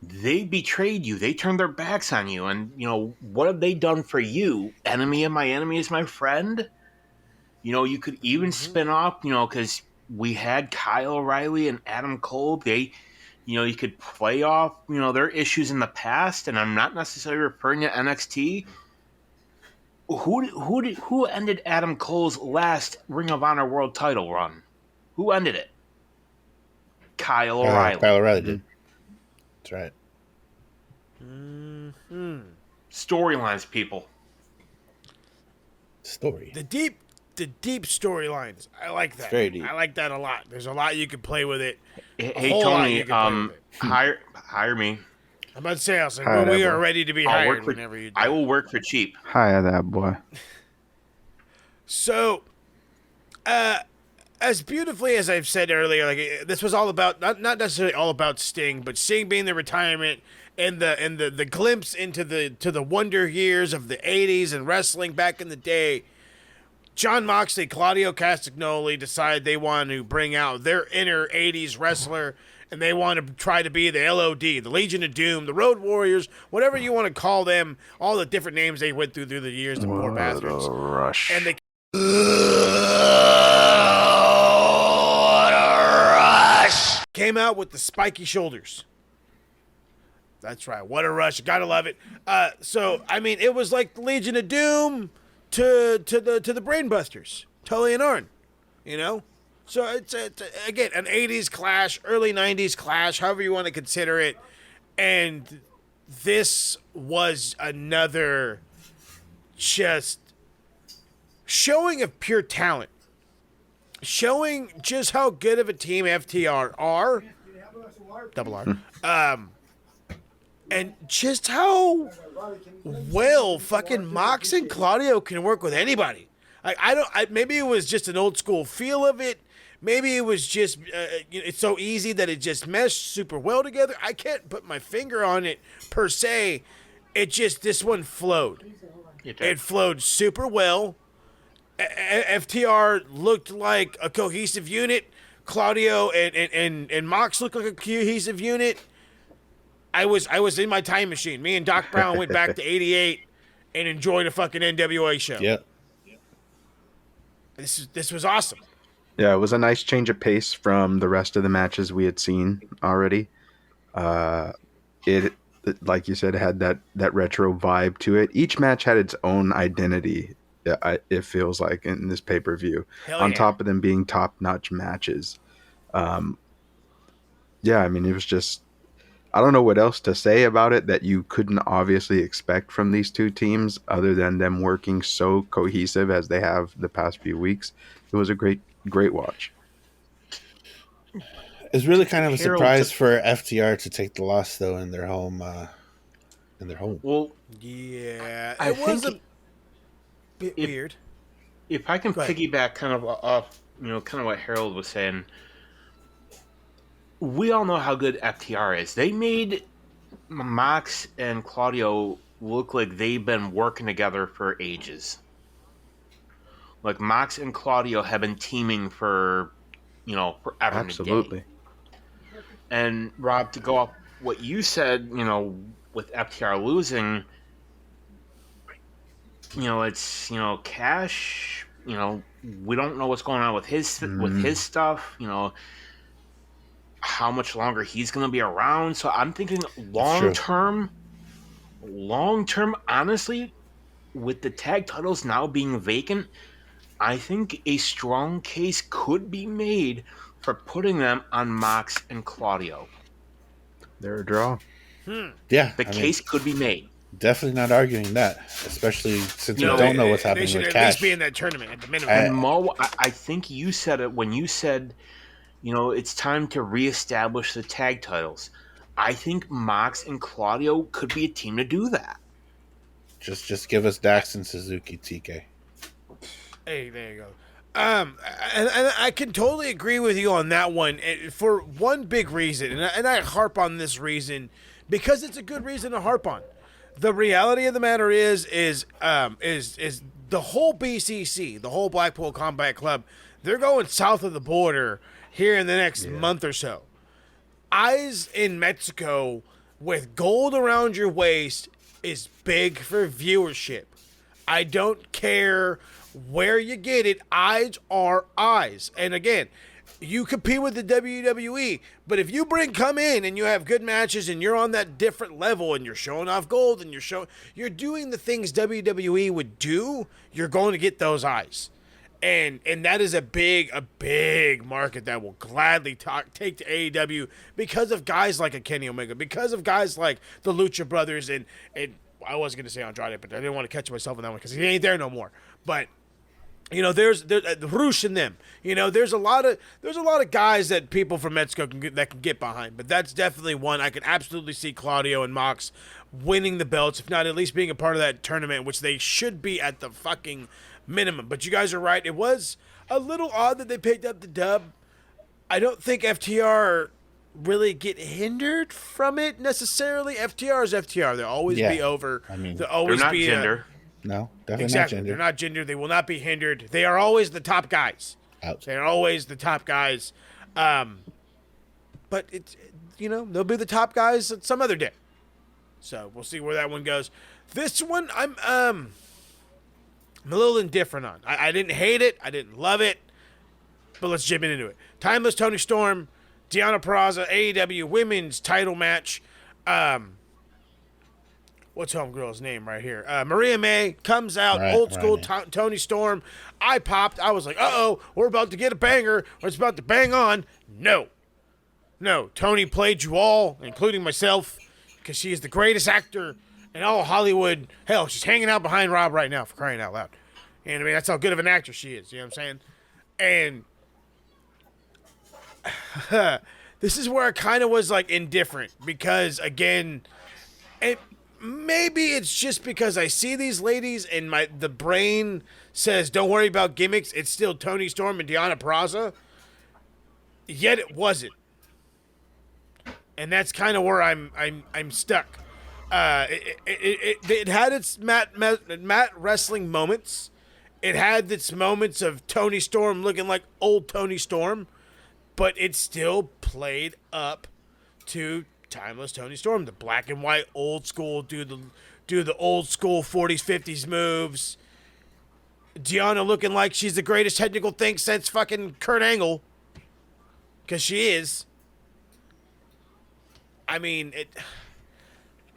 they betrayed you. They turned their backs on you. And, what have they done for you? Enemy of my enemy is my friend? You could even spin off, because we had Kyle O'Reilly and Adam Cole. They, you could play off, their issues in the past. And I'm not necessarily referring to NXT. Who ended Adam Cole's last Ring of Honor World Title run? Who ended it? Kyle O'Reilly. Kyle O'Reilly did. That's right. Storylines, people. Story. The deep storylines. I like that. very deep. I like that a lot. There's a lot you can play with it. Hey whole lot Tony, you can play with it. hire me. I'm about to say, I was like, Hi, we there, are boy. ready to be I'll hired work for. whenever you do. I will work for cheap. Hi, that boy. So, as beautifully as I've said earlier, like this was all about not necessarily all about Sting, but Sting being the retirement and the glimpse into the wonder years of the '80s and wrestling back in the day. John Moxley, Claudio Castagnoli decided they wanted to bring out their inner '80s wrestler, and they want to try to be the LOD, the Legion of Doom, the Road Warriors, whatever you want to call them, all the different names they went through the years, the poor bastards. Rush. And they came out with the spiky shoulders. That's right. What a rush. Gotta love it. So, I mean, it was like the Legion of Doom to the Brainbusters. Tully and Arn. You know? So, it's again, an 80s clash, early 90s clash, however you want to consider it. And this was another just showing of pure talent. Showing just how good of a team FTR are. Double R. And just how well fucking Mox and Claudio can work with anybody. Maybe it was just an old school feel of it. Maybe it was just it's so easy that it just meshed super well together. I can't put my finger on it per se. This one flowed. It flowed super well. FTR looked like a cohesive unit. Claudio and Mox looked like a cohesive unit. I was in my time machine. Me and Doc Brown went back to '88 and enjoyed a fucking NWA show. Yep. This was awesome. Yeah, it was a nice change of pace from the rest of the matches we had seen already. It, like you said, had that retro vibe to it. Each match had its own identity. It feels like in this pay-per-view, on top of them being top-notch matches. Yeah, I mean, it was just, I don't know what else to say about it that you couldn't obviously expect from these two teams other than them working so cohesive as they have the past few weeks. It was a great watch. It's really kind of a surprise for FTR to take the loss though in their home. Well, yeah, I it was think a bit weird. If I can piggyback kind of off, kind of what Harold was saying, we all know how good FTR is. They made Mox and Claudio look like they've been working together for ages. Like Mox and Claudio have been teaming for, forever. Absolutely. And Rob, to go off what you said, with FTR losing, it's Cash. We don't know what's going on with his stuff. How much longer he's going to be around. So I'm thinking long term, honestly, with the tag titles now being vacant, I think a strong case could be made for putting them on Mox and Claudio. They're a draw. Yeah. The case could be made. Definitely not arguing that, especially since we No, don't know what's happening They should with at Cash. least be in that tournament at the minimum. And Mo, I think you said it when you said, it's time to reestablish the tag titles. I think Mox and Claudio could be a team to do that. Just give us Dax and Suzuki, TK. Hey, there you go. And I can totally agree with you on that one for one big reason, and I harp on this reason because it's a good reason to harp on. The reality of the matter is the whole BCC, the whole Blackpool Combat Club, they're going south of the border here in the next month or so. Eyes in Mexico with gold around your waist is big for viewership. I don't care where you get it. Eyes are eyes. And again, you compete with the WWE, but if you come in and you have good matches and you're on that different level and you're showing off gold and you're doing the things WWE would do, you're going to get those eyes. And that is a big market that will gladly take to AEW because of guys like a Kenny Omega, because of guys like the Lucha Brothers, and I was going to say Andrade, but I didn't want to catch myself on that one because he ain't there no more. But You know, there's Roosh in them. You know, there's a lot of guys that people from Mexico that can get behind. But that's definitely one I could absolutely see Claudio and Mox winning the belts, if not at least being a part of that tournament, which they should be at the fucking minimum. But you guys are right. It was a little odd that they picked up the dub. I don't think FTR really get hindered from it necessarily. FTR is FTR. They'll always be over. I mean, they'll always They're not be gender. No, definitely exactly. not gender. They're not gender. They will not be hindered. They are always the top guys. Ouch. They're always the top guys. But it's, you know, they'll be the top guys some other day. So we'll see where that one goes. This one I'm a little indifferent on. I didn't hate it. I didn't love it. But let's jump into it. Timeless Toni Storm, Deonna Purrazzo, AEW Women's Title match. What's homegirl's name right here? Maria May comes out, old school Toni Storm. I popped. I was like, uh-oh, we're about to get a banger. Or it's about to bang on. No, Toni played you all, including myself, because she is the greatest actor in all of Hollywood. Hell, she's hanging out behind Rob right now, for crying out loud. And I mean, that's how good of an actress she is. You know what I'm saying? And this is where I kind of was like indifferent because, again, maybe it's just because I see these ladies and the brain says don't worry about gimmicks. It's still Toni Storm and Deonna Purrazzo. Yet it wasn't, and that's kind of where I'm stuck. It had its mat wrestling moments. It had its moments of Toni Storm looking like old Toni Storm, but it still played up to Timeless Toni Storm, the black and white old school, do the old school 40s 50s moves. Deonna looking like she's the greatest technical thing since fucking Kurt Angle, because she is. I mean it.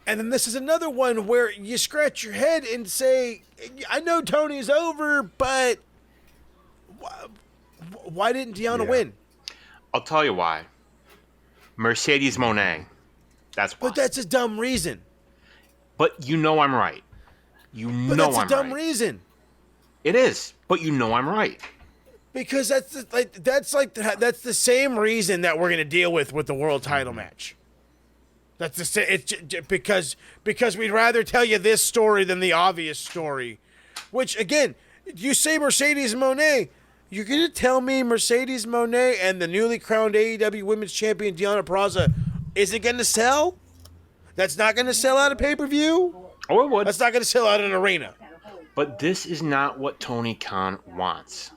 And then this is another one where you scratch your head and say, I know Tony's over, but why didn't Deonna win? I'll tell you why. Mercedes Moné. That's why. But that's a dumb reason. But you know I'm right. But that's a dumb reason. It is, but you know I'm right. Because that's the same reason that we're gonna deal with the world title match. That's because we'd rather tell you this story than the obvious story. Which again, you say Mercedes Moné, you're gonna tell me Mercedes Moné and the newly crowned AEW Women's Champion Deonna Purrazzo isn't gonna sell? That's not gonna sell out a pay-per-view? Oh, it would. That's not gonna sell out an arena. But this is not what Tony Khan wants.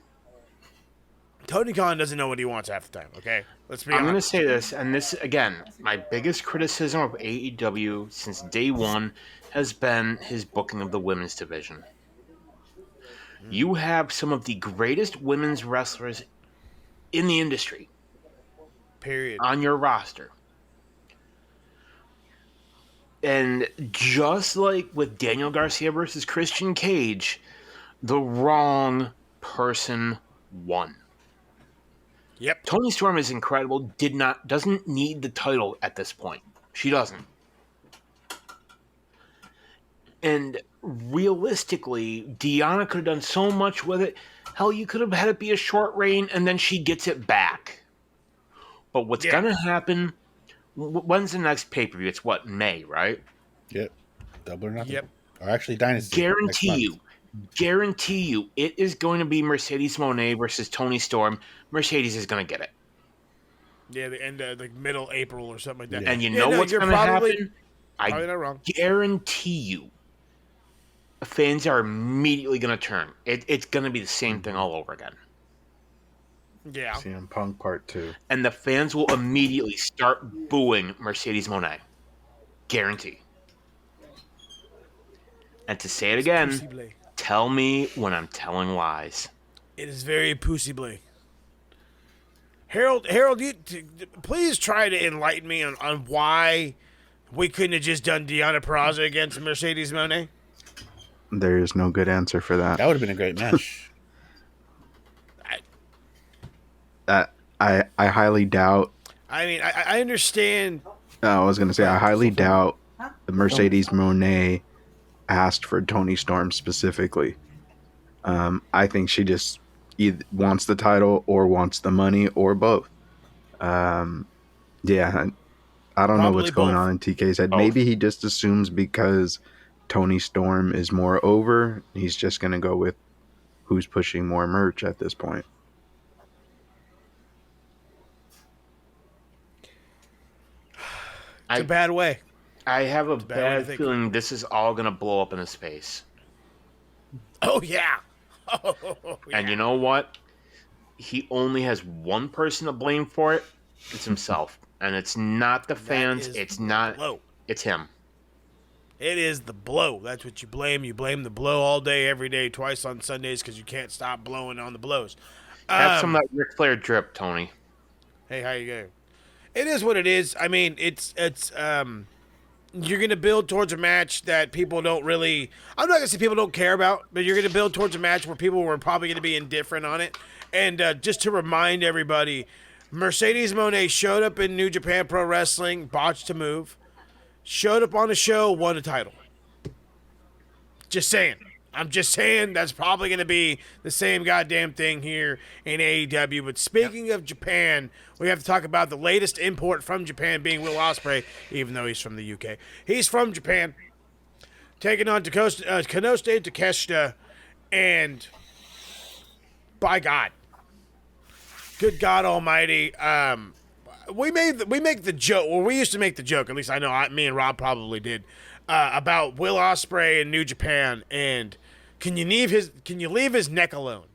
Tony Khan doesn't know what he wants half the time, okay? Let's be honest. I'm going to say this, and this, again, my biggest criticism of AEW since day one has been his booking of the women's division. You have some of the greatest women's wrestlers in the industry. Period. On your roster. And just like with Daniel Garcia versus Christian Cage, the wrong person won. Yep. Toni Storm is incredible. Doesn't need the title at this point. She doesn't. And realistically, Deonna could have done so much with it. Hell, you could have had it be a short reign and then she gets it back. But what's going to happen? When's the next pay-per-view? It's what, May, right? Yep. Double or nothing. Yep. Or actually, Dynasty. Guarantee you, it is going to be Mercedes Moné versus Toni Storm. Mercedes is going to get it. Yeah, the end of middle April or something like that. Yeah. And you know what's going to happen? Probably not wrong. Guarantee you, fans are immediately going to turn. It's going to be the same thing all over again. Yeah. CM Punk Part 2. And the fans will immediately start booing Mercedes Moné. Guarantee. And to say it again, tell me when I'm telling lies. It is very possible. Harold, you please try to enlighten me on why we couldn't have just done Deonna Purrazzo against Mercedes Moné. There is no good answer for that. That would have been a great match. I highly doubt. I mean, I understand. I was going to say, I highly doubt the Mercedes Moné asked for Toni Storm specifically. I think she just either wants the title or wants the money or both. Um, yeah, I don't know Probably what's going both. on in TK's head. Both. Maybe he just assumes because Tony Storm is more over, he's just going to go with who's pushing more merch at this point. It's a bad way. I have a bad way to bad think. feeling this is all going to blow up in his face. Oh yeah. Oh, yeah. And you know what? He only has one person to blame for it. It's himself. And it's not the fans. is It's the not. blow. It's him. It is the blow. That's what you blame. You blame the blow all day, every day, twice on Sundays because you can't stop blowing on the blows. Have some of that Ric Flair drip, Tony. Hey, how you going? It is what it is. I mean, it's you're gonna build towards a match that people don't really. I'm not gonna say people don't care about, but you're gonna build towards a match where people were probably gonna be indifferent on it. And just to remind everybody, Mercedes Moné showed up in New Japan Pro Wrestling, botched a move, showed up on a show, won a title. Just saying. I'm just saying that's probably going to be the same goddamn thing here in AEW. But speaking of Japan, we have to talk about the latest import from Japan being Will Ospreay, even though he's from the UK. He's from Japan, taking on Kanosuke Takeshita, and by God, good God Almighty, we make the joke. Well, we used to make the joke. At least I know me and Rob probably did. About Will Ospreay in New Japan, and can you leave his neck alone?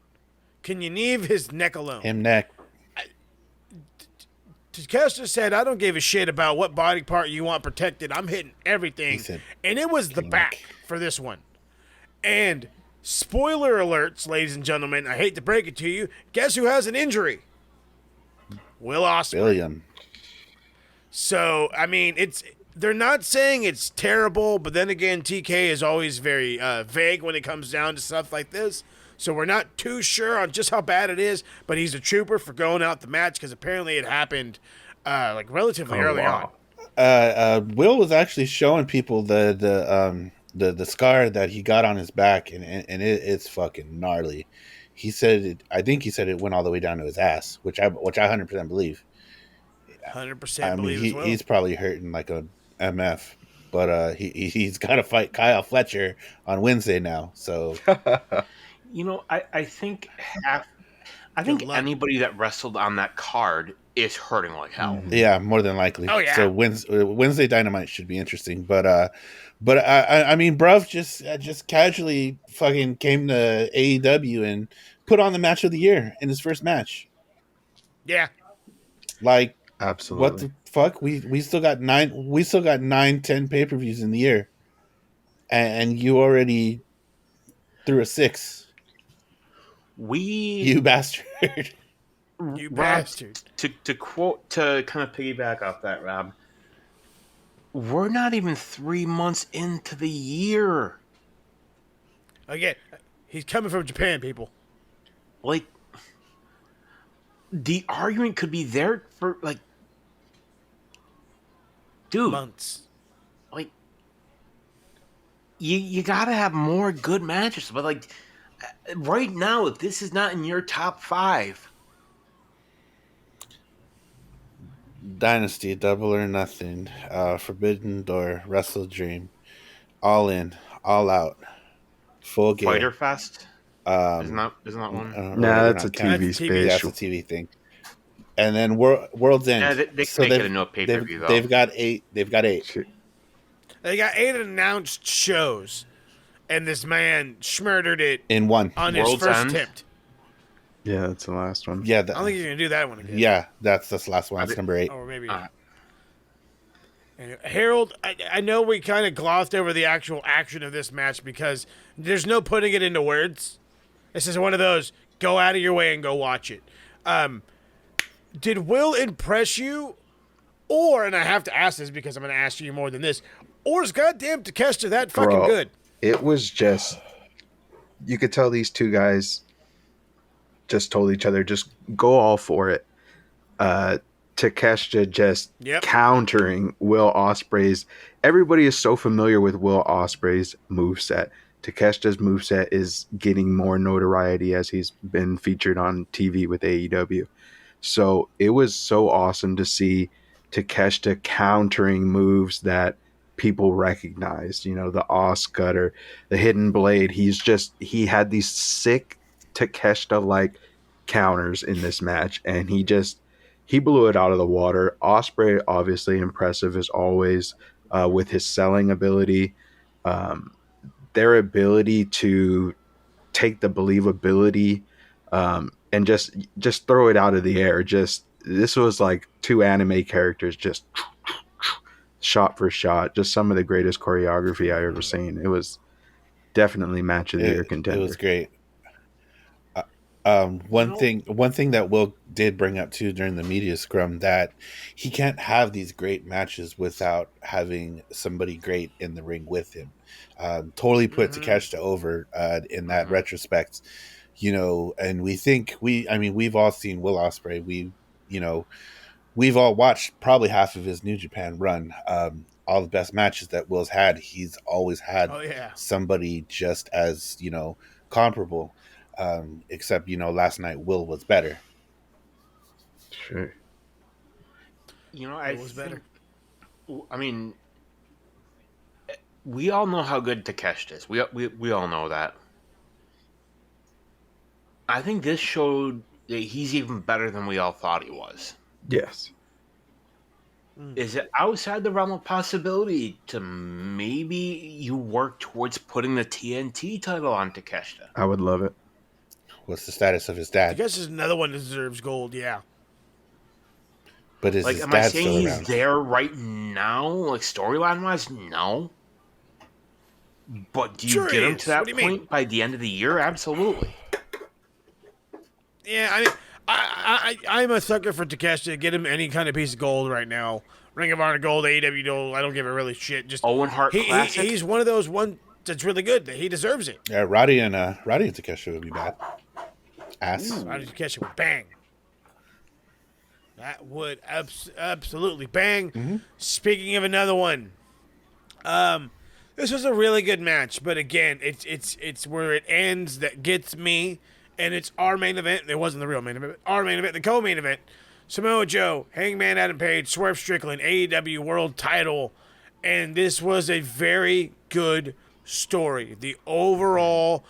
Can you leave his neck alone? Him neck. Takeshita said, "I don't give a shit about what body part you want protected. I'm hitting everything," said, and it was the back for this one. And spoiler alerts, ladies and gentlemen. I hate to break it to you. Guess who has an injury? Will Ospreay. Billion. So I mean, they're not saying it's terrible, but then again, TK is always very vague when it comes down to stuff like this. So we're not too sure on just how bad it is, but he's a trooper for going out the match because apparently it happened like relatively early on. Will was actually showing people the scar that he got on his back, and it's fucking gnarly. He said, I think he said it went all the way down to his ass, which I 100% believe. 100% believe as well. He's probably hurting like a MF, but he's got to fight Kyle Fletcher on Wednesday now. So You know, I think anybody that wrestled on that card is hurting like hell. yeah, more than likely. Oh, yeah. So Wednesday Dynamite should be interesting, but I mean, bruv just casually fucking came to AEW and put on the match of the year in his first match. Yeah. Absolutely. What the fuck? We still got 10 pay-per-views in the year, and you already threw a 6. You bastard. You Rob, bastard. To kind of piggyback off that, Rob, we're not even 3 months into the year. Again, he's coming from Japan, people. Like, the argument could be there for, like, dude, Months. like, you gotta have more good matches. But, like, right now, if this is not in your top 5, Dynasty, Double or Nothing, Forbidden Door, Wrestle Dream, All In, All Out, Full Gear. Fighter Fest, isn't that one? Nah, that's a count. TV That's TV. Yeah, special. that's a TV thing. And then World's End. Yeah, they So make it a no pay-per-view, though. They've got 8. They've got 8. Shit. They got 8 announced shows, and this man schmurdered it In one. on his World's first End? attempt. Yeah, that's the last one. Yeah, I don't think he's going to do that one again. yeah, that's the last one. That's number 8. Or maybe. Uh, And Harold, I know we kind of glossed over the actual action of this match because there's no putting it into words. This is one of those, go out of your way and go watch it. Did Will impress you? Or, and I have to ask this because I'm going to ask you more than this, or is goddamn Takeshita that fucking Bro, good? It was just, you could tell these two guys just told each other, just go all for it. Takeshita just countering Will Ospreay's. Everybody is so familiar with Will Ospreay's moveset. Takeshita's moveset is getting more notoriety as he's been featured on TV with AEW. So it was so awesome to see Takeshita countering moves that people recognized. You know, the Os Cutter, the Hidden Blade. He had these sick Takeshita like counters in this match, and he blew it out of the water. Osprey obviously impressive as always with his selling ability. Um, their ability to take the believability and just throw it out of the air. Just this was like two anime characters just shot for shot. Just some of the greatest choreography I ever seen. It was definitely match of the year It contender. was great. You know, One thing that Will did bring up too during the media scrum, that he can't have these great matches without having somebody great in the ring with him. Totally put Takeshita over in that retrospect, you know. And we've all seen Will Ospreay. We've all watched probably half of his New Japan run. All the best matches that Will's had, he's always had Oh yeah. somebody just as, comparable. Except, last night Will was better. Sure. I It was better. I mean, we all know how good Takeshita is. We all know that. I think this showed that he's even better than we all thought he was. Yes. Is it outside the realm of possibility to maybe you work towards putting the TNT title on Takeshita? I would love it. What's the status of his I dad? guess there's another one that deserves gold. Yeah. But is Like, his am I dad saying still he's around? there right now, like storyline wise? No. But do you Sure get he him is. to that What do you mean? point by the end of the year? Absolutely. Yeah, I mean, I'm a sucker for Takeshita. Get him any kind of piece of gold right now. Ring of Honor gold, AEW gold. I don't give a really shit. Just Owen Hart Classic? he's one of those one that's really good. That he deserves it. Yeah, Roddy and Takeshita would be bad. Ass. How did you catch it with bang? That would absolutely bang. Speaking of another one, this was a really good match, but again, it's where it ends that gets me, and it's our main event. It wasn't the real main event. Our main event, the co-main event. Samoa Joe, Hangman Adam Page, Swerve Strickland, AEW World Title, and this was a very good story. The overall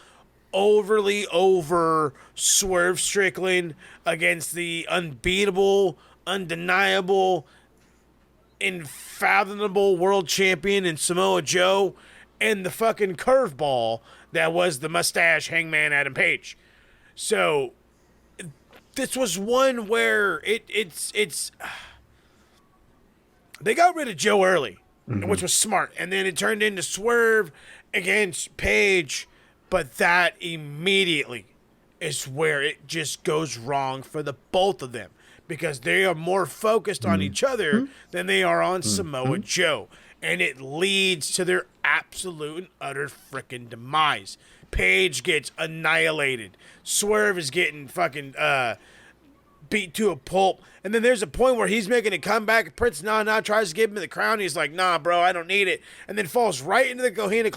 overly over Swerve Strickland against the unbeatable, undeniable, unfathomable world champion in Samoa Joe, and the fucking curveball that was the mustache Hangman Adam Page. So this was one where it's they got rid of Joe early, which was smart, and then it turned into Swerve against Page. But that immediately is where it just goes wrong for the both of them, because they are more focused on each other than they are on Samoa Joe. And it leads to their absolute and utter frickin' demise. Paige gets annihilated. Swerve is getting fucking beat to a pulp. And then there's a point where he's making a comeback. Prince Nana tries to give him the crown. He's like, nah, bro, I don't need it. And then falls right into the Cohina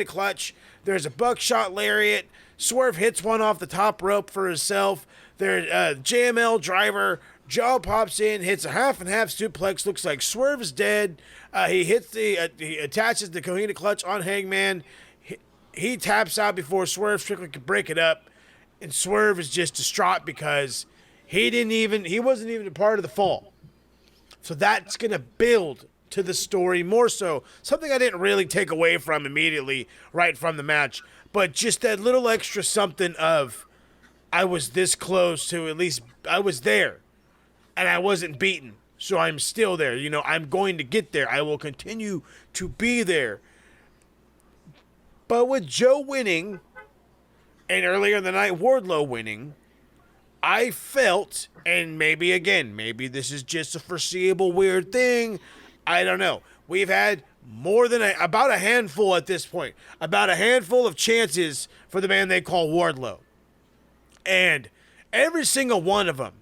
clutch. There's a buckshot lariat. Swerve hits one off the top rope for himself. There's JML driver. Joe pops in, hits a half and half suplex. Looks like Swerve is dead. He attaches the Cohina clutch on Hangman. He taps out before Swerve Strickland can break it up. And Swerve is just distraught because he wasn't even a part of the fall. So that's going to build to the story more so. Something I didn't really take away from immediately right from the match, but just that little extra something of I was this close to, at least I was there and I wasn't beaten. So I'm still there. I'm going to get there. I will continue to be there. But with Joe winning and earlier in the night Wardlow winning, I felt, and maybe this is just a foreseeable weird thing, I don't know. We've had more than about a handful at this point. About a handful of chances for the man they call Wardlow. And every single one of them,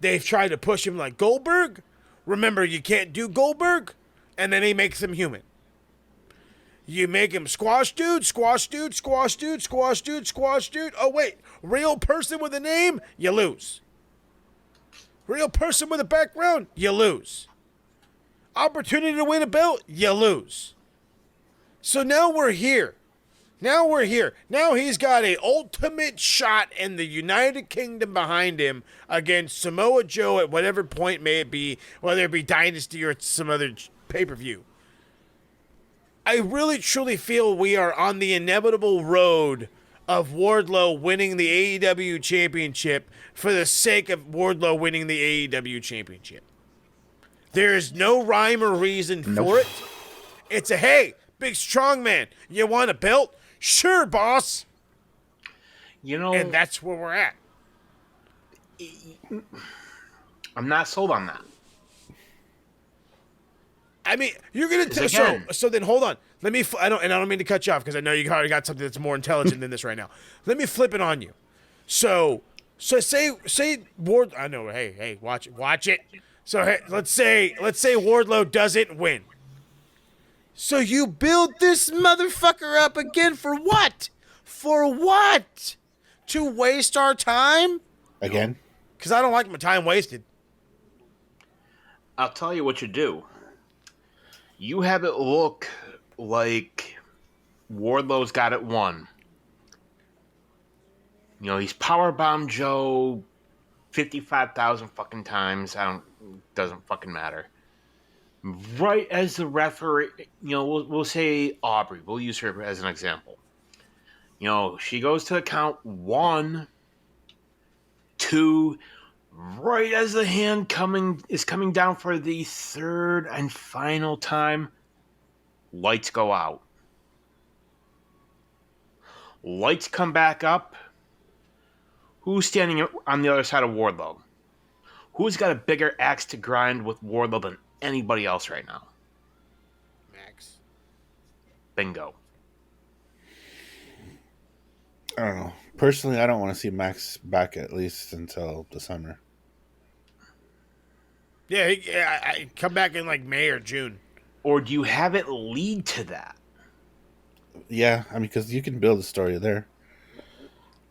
they've tried to push him like Goldberg. Remember, you can't do Goldberg. And then he makes him human. You make him squash dude, squash dude, squash dude, squash dude, squash dude. Oh, wait. Real person with a name? You lose. Real person with a background? You lose. Opportunity to win a belt? You lose. So now we're here. Now he's got a ultimate shot in the United Kingdom behind him against Samoa Joe at whatever point may it be, whether it be Dynasty or some other pay-per-view. I really truly feel we are on the inevitable road of Wardlow winning the AEW Championship for the sake of Wardlow winning the AEW Championship. There is no rhyme or reason for it. It's a, hey, big strong man, you want a belt? Sure, boss. And that's where we're at. I'm not sold on that. I mean, you're gonna so then hold on. Let me. I don't mean to cut you off because I know you already got something that's more intelligent than this right now. Let me flip it on you. So say Ward. I know. Hey, watch it. So hey, let's say Wardlow doesn't win. So you build this motherfucker up again for what? For what? To waste our time Again? Because I don't like my time wasted. I'll tell you what you do. You have it look like Wardlow's got it won. He's powerbombed Joe 55,000 fucking times. Doesn't fucking matter. Right as the referee, we'll say Aubrey. We'll use her as an example. She goes to count 1, 2. Right as the hand is coming down for the third and final time, lights go out. Lights come back up. Who's standing on the other side of Wardlow? Who's got a bigger axe to grind with Wardlow than anybody else right now? Max. Bingo. I don't know. Personally, I don't want to see Max back at least until the summer. Yeah, I come back in like May or June. Or do you have it lead to that? Yeah, I mean, because you can build a story there.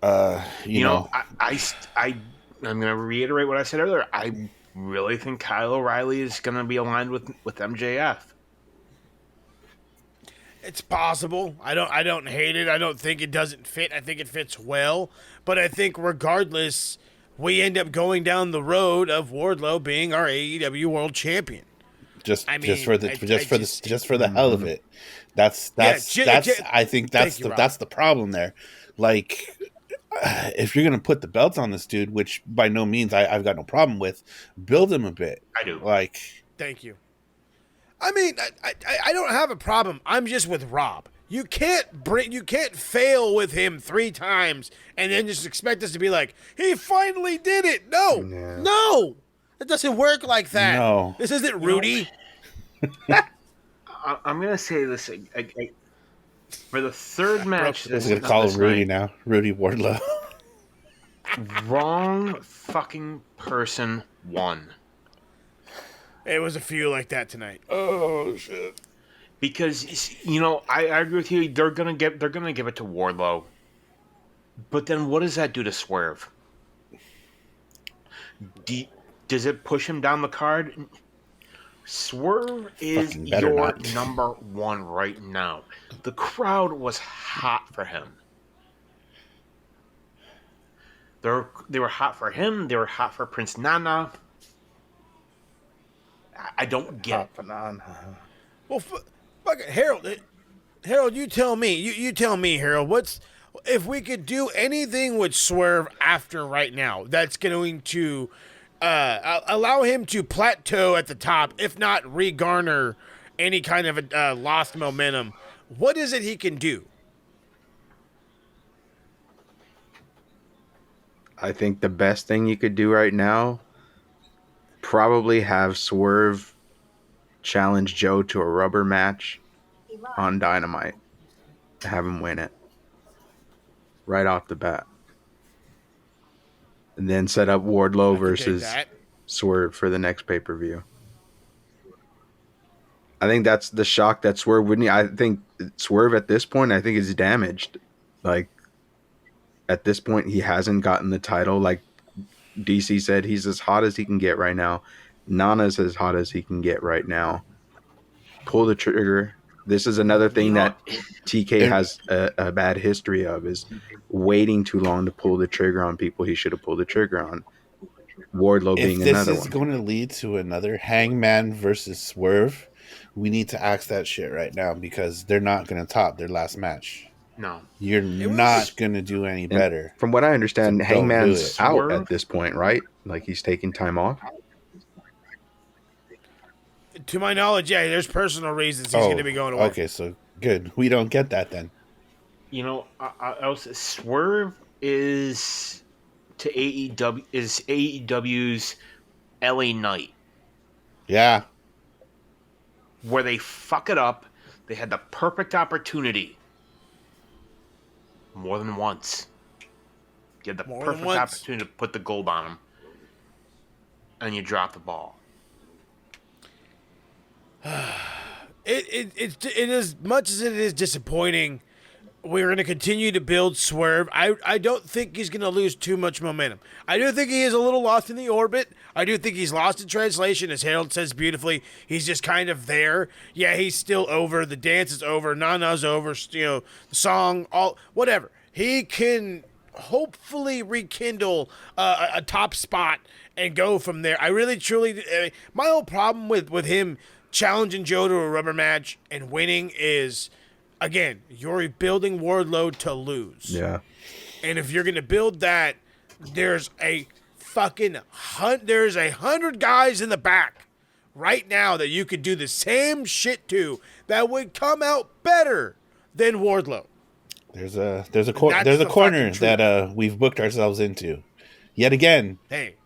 You know. I'm going to reiterate what I said earlier. I really think Kyle O'Reilly is going to be aligned with MJF. It's possible. I don't hate it. I don't think it doesn't fit. I think it fits well. But I think regardless, we end up going down the road of Wardlow being our AEW World Champion. Just for the hell of it. That's I think that's the problem there. Like, if you're gonna put the belt on this dude, which by no means I've got no problem with, build him a bit. I do. Like, thank you. I mean, I don't have a problem. I'm just with Rob. You can't fail with him 3 times and then just expect us to be like, he finally did it. No, it doesn't work like that. No, this isn't Rudy. I'm gonna say this for the third match. I'm gonna call him Rudy now. Rudy Wardlow. Wrong fucking person won. It was a few like that tonight. Oh shit! Because I agree with you. They're gonna give it to Wardlow. But then, what does that do to Swerve? Does it push him down the card? Swerve is your number 1 right now. The crowd was hot for him. They were hot for him. They were hot for Prince Nana. I don't get it. Well, fuck it, Harold. Harold, you tell me. You tell me, Harold. If we could do anything with Swerve after right now, that's going to allow him to plateau at the top, if not regarner any kind of lost momentum. What is it he can do? I think the best thing you could do right now, probably have Swerve challenge Joe to a rubber match on Dynamite. Have him win it right off the bat. And then set up Wardlow versus Swerve for the next pay-per-view. I think that's the shock that Swerve would need. I think Swerve at this point, I think is damaged. Like at this point, he hasn't gotten the title. Like DC said, he's as hot as he can get right now. Nana's as hot as he can get right now. Pull the trigger. This is another thing that TK has a bad history of, is waiting too long to pull the trigger on people he should have pulled the trigger on. Wardlow being another one. If this is going to lead to another Hangman versus Swerve, we need to axe that shit right now, because they're not going to top their last match. No. You're not going to do any better. From what I understand, Hangman's out at this point, right? Like he's taking time off. To my knowledge, yeah, there's personal reasons he's going to be going away. Okay, so good. We don't get that then. You know, I was Swerve is to AEW is AEW's LA Knight. Yeah. Where they fuck it up, they had the perfect opportunity. More than once. You had the perfect opportunity to put the gold on them. And you drop the ball. It as much as it is disappointing, we're going to continue to build Swerve. I don't think he's going to lose too much momentum. I do think he is a little lost in the orbit. I do think he's lost in translation, as Harold says beautifully. He's just kind of there. Yeah, he's still over. The dance is over. Nana's over. You know, the song, all whatever. He can hopefully rekindle a top spot and go from there. I really, truly, my whole problem with him challenging Joe to a rubber match and winning is, again, you're building Wardlow to lose. Yeah. And if you're going to build that, there's a fucking 100 guys in the back right now that you could do the same shit to that would come out better than Wardlow. There's a corner that we've booked ourselves into yet again. Hey.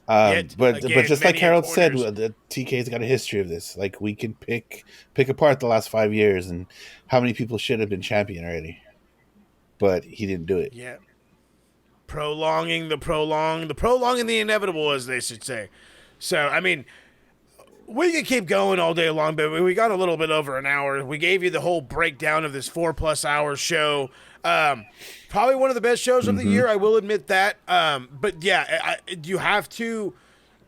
But just like Harold said, the TK's got a history of this. Like, we can pick apart the last 5 years and how many people should have been champion already, but he didn't do it. Yeah, prolonging the inevitable, as they should say. So, I mean, we could keep going all day long, but we got a little bit over an hour. We gave you the whole breakdown of this 4+ hour show. Probably one of the best shows of the year, I will admit that. But yeah, you have to.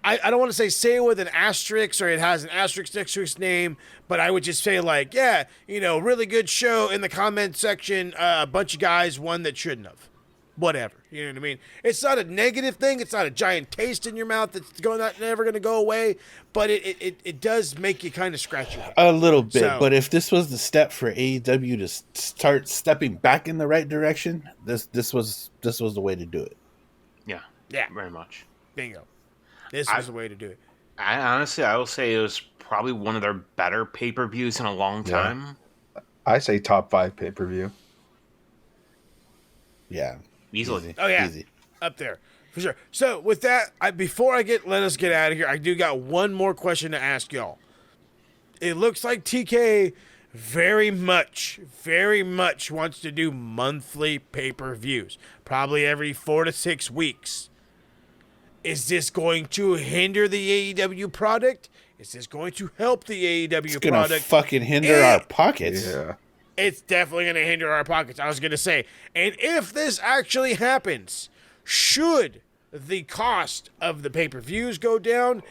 I don't want to say it with an asterisk, or it has an asterisk next to its name, but I would just say, like, yeah, really good show. In the comment section, a bunch of guys won that shouldn't have. Whatever, you know what I mean? It's not a negative thing. It's not a giant taste in your mouth that's never going to go away, but it does make you kind of scratch your head. A little bit, but if this was the step for AEW to start stepping back in the right direction, this was the way to do it. Yeah, very much. Bingo. This was the way to do it. I will say it was probably one of their better pay-per-views in a long time. I say top 5 pay-per-view. Yeah. Easily. Easy. Oh, yeah. Easy. Up there. For sure. So, with that, before let us get out of here, I do got one more question to ask y'all. It looks like TK very much wants to do monthly pay-per-views. Probably every 4 to 6 weeks. Is this going to hinder the AEW product? Is this going to help the AEW product? It's going to fucking hinder our pockets. Yeah. It's definitely going to hinder our pockets. I was going to say, and if this actually happens, should the cost of the pay-per-views go down,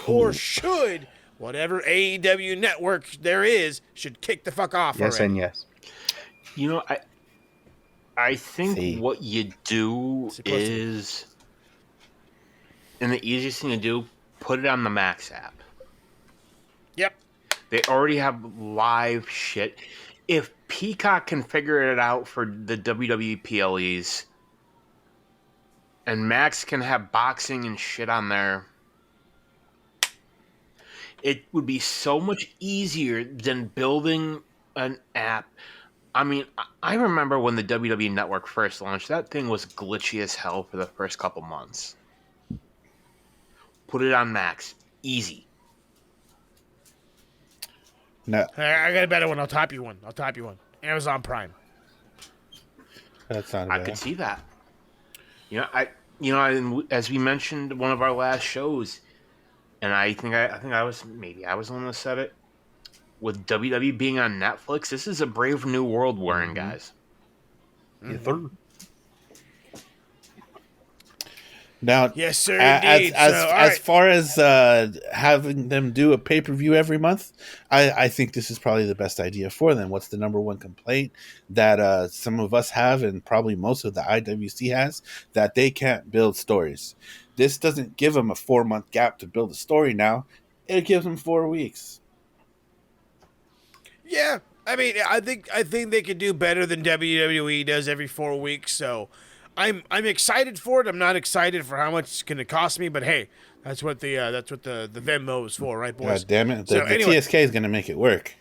or should whatever AEW network there is should kick the fuck off yes already? And yes. I think what you do is, and the easiest thing to do, put it on the Max app. Yep. They already have live shit. If Peacock can figure it out for the WWE PLEs, and Max can have boxing and shit on there, it would be so much easier than building an app. I mean, I remember when the WWE Network first launched, that thing was glitchy as hell for the first couple months. Put it on Max. Easy. No. I got a better one. I'll top you one. Amazon Prime. That's not I could see that. As we mentioned one of our last shows, and I think I was the one that said it. with WWE being on Netflix, this is a brave new world we're in, guys. Yes, sir. Now, Yes, sir, as indeed. as So, all as right. far as having them do a pay-per-view every month, I think this is probably the best idea for them. What's the number one complaint that some of us have, and probably most of the IWC has, that they can't build stories. This doesn't give them a 4-month gap to build a story. Now it gives them 4 weeks. Yeah, I mean, I think they could do better than WWE does every 4 weeks. So, I'm excited for it. I'm not excited for how much it's going to cost me, but hey, that's what the Venmo is for, right, boys? God damn it! So The anyway, TSK is going to make it work.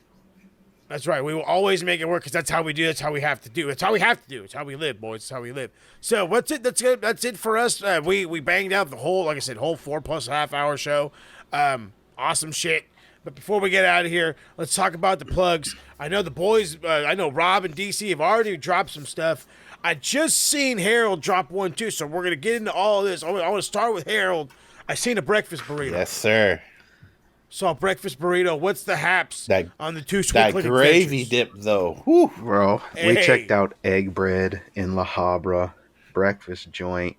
that's right. We will always make it work because that's how we do. That's how we have to do. It's how we have to do. It's how we live, boys. It's how we live. So what's it? That's it. That's it for us. We banged out the whole, like I said, whole 4+ half hour show. Awesome shit. But before we get out of here, let's talk about the plugs. I know the boys. I know Rob and DC have already dropped some stuff. I just seen Harold drop one too, so we're gonna get into all of this. I want to start with Harold. I seen a breakfast burrito. Yes, sir. Saw a breakfast burrito. What's the haps That on the two sweet that click gravy adventures? dip though. Whew. Bro, Hey. we checked out Egg Bread in La Habra breakfast joint.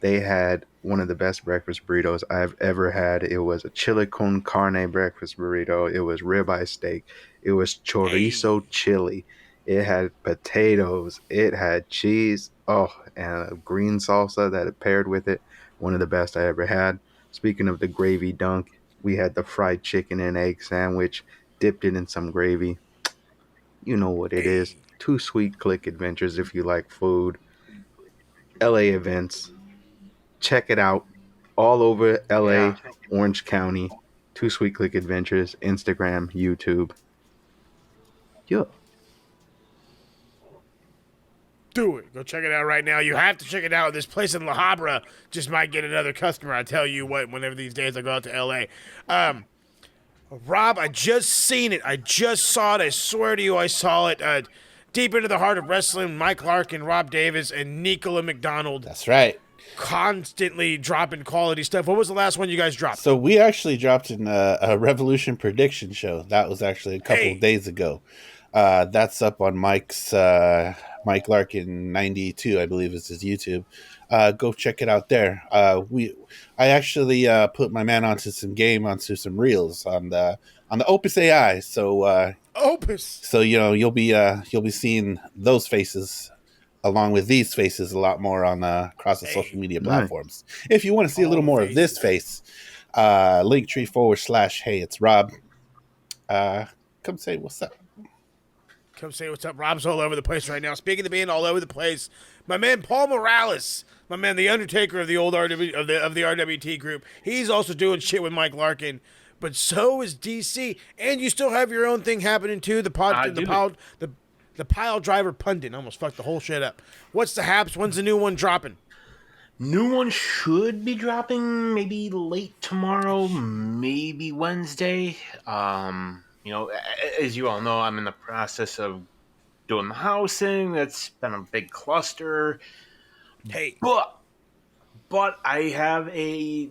They had one of the best breakfast burritos I've ever had. It was a chili con carne breakfast burrito. It was ribeye steak. It was chorizo chili. It had potatoes. It had cheese. Oh, and a green salsa that it paired with it. One of the best I ever had. Speaking of the gravy dunk, we had the fried chicken and egg sandwich. Dipped it in some gravy. You know what it is. Two sweet click adventures if you like food. LA events. Check it out. All over LA, Yeah. Orange County. Two Sweet Click Adventures. Instagram, YouTube. Yeah. Do it. Go check it out right now. You have to check it out. This place in La Habra just might get another customer. I tell you what, whenever these days I go out to LA. Rob, I just seen it. I just saw it. I swear to you, I saw it. Deep into the heart of wrestling, Mike Larkin, Rob Davis, and Nicola McDonald That's right. constantly dropping quality stuff. What was the last one you guys dropped? So we actually dropped in a Revolution prediction show. That was actually a couple Hey. of days ago. That's up on Mike's Mike Larkin 92, I believe is his YouTube. Go check it out there. I actually put my man onto some reels on the Opus AI. So Opus. so you'll be seeing those faces along with these faces a lot more on across the social media nice. platforms. If you want to see a little All more of this faces. face, Linktree/hey it's Rob. Come say what's up. Come say what's up. Rob's all over the place right now. Speaking of being all over the place, my man Paul Morales, my man the Undertaker of the old RW of the RWT group, he's also doing shit with Mike Larkin. But so is DC, and you still have your own thing happening too. The pile driver pundit. I almost fucked the whole shit up. What's the haps? When's the new one dropping? New one should be dropping maybe late tomorrow, maybe Wednesday. As you all know, I'm in the process of doing the housing. That's been a big cluster. Hey, But I have the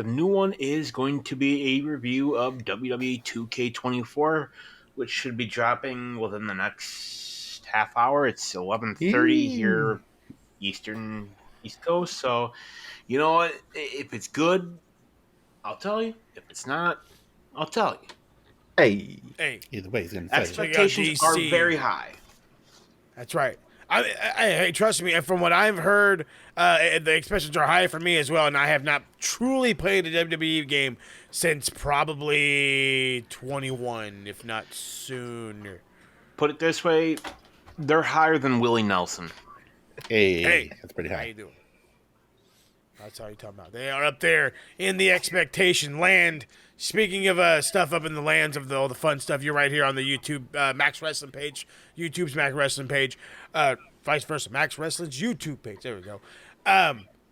new one is going to be a review of WWE 2K24, which should be dropping within the next half hour. It's 11:30 here East Coast. So, you know what? If it's good, I'll tell you. If it's not, I'll tell you. Hey. Either way, he's gonna tell you. Expectations are DC. very high. that's right. Hey, trust me. From what I've heard, the expectations are high for me as well. And I have not truly played a WWE game since probably 21, if not sooner. Put it this way, they're higher than Willie Nelson. Hey, that's pretty How high. you doing? That's how you talking about. They are up there in the expectation land. Speaking of stuff up in the lands of all the fun stuff, you're right here on the YouTube Max Wrestling page. YouTube's Max Wrestling page. Vice versa, Max Wrestling's YouTube page. There we go.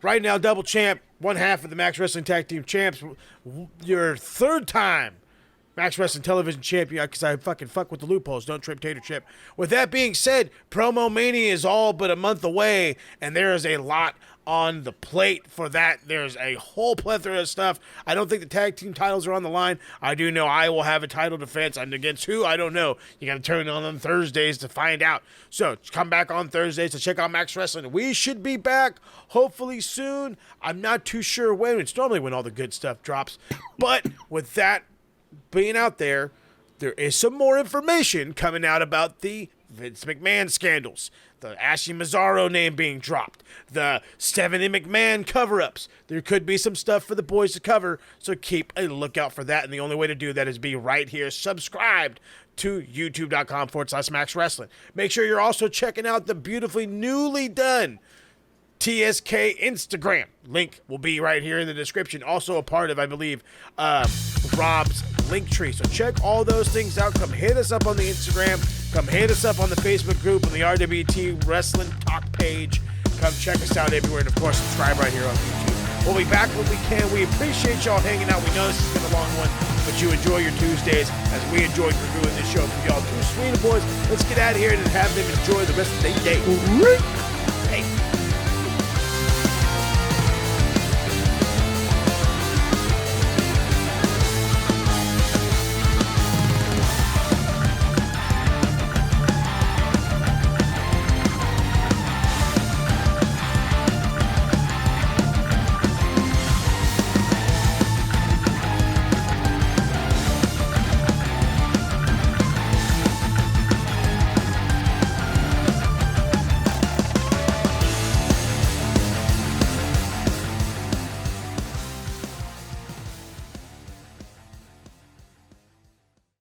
Right now, double champ, one half of the Max Wrestling Tag Team Champs. Your third time Max Wrestling Television Champion, because I fucking fuck with the loopholes. Don't trip, tater chip. With that being said, Promo Mania is all but a month away, and there is a lot on the plate for that. There's a whole plethora of stuff. I don't think the tag team titles are on the line. I do know I will have a title defense. And against who? I don't know. You got to turn on Thursdays to find out. So come back on Thursdays to check out Max Wrestling. We should be back hopefully soon. I'm not too sure when. It's normally when all the good stuff drops. But with that being out there is some more information coming out about the Vince McMahon scandals. The Ashley Mazzaro name being dropped. The Stephanie McMahon cover-ups. There could be some stuff for the boys to cover, so keep a lookout for that. And the only way to do that is be right here, subscribed to youtube.com/Max Wrestling. Make sure you're also checking out the beautifully newly done TSK Instagram. Link will be right here in the description. Also a part of, I believe, Rob's Linktree. So check all those things out. Come hit us up on the Instagram. Come hit us up on the Facebook group on the RWT Wrestling Talk page. Come check us out everywhere. And, of course, subscribe right here on YouTube. We'll be back when we can. We appreciate y'all hanging out. We know this has been a long one, but you enjoy your Tuesdays as we enjoyed reviewing this show for y'all. Two sweet boys. Let's get out of here and have them enjoy the rest of their day.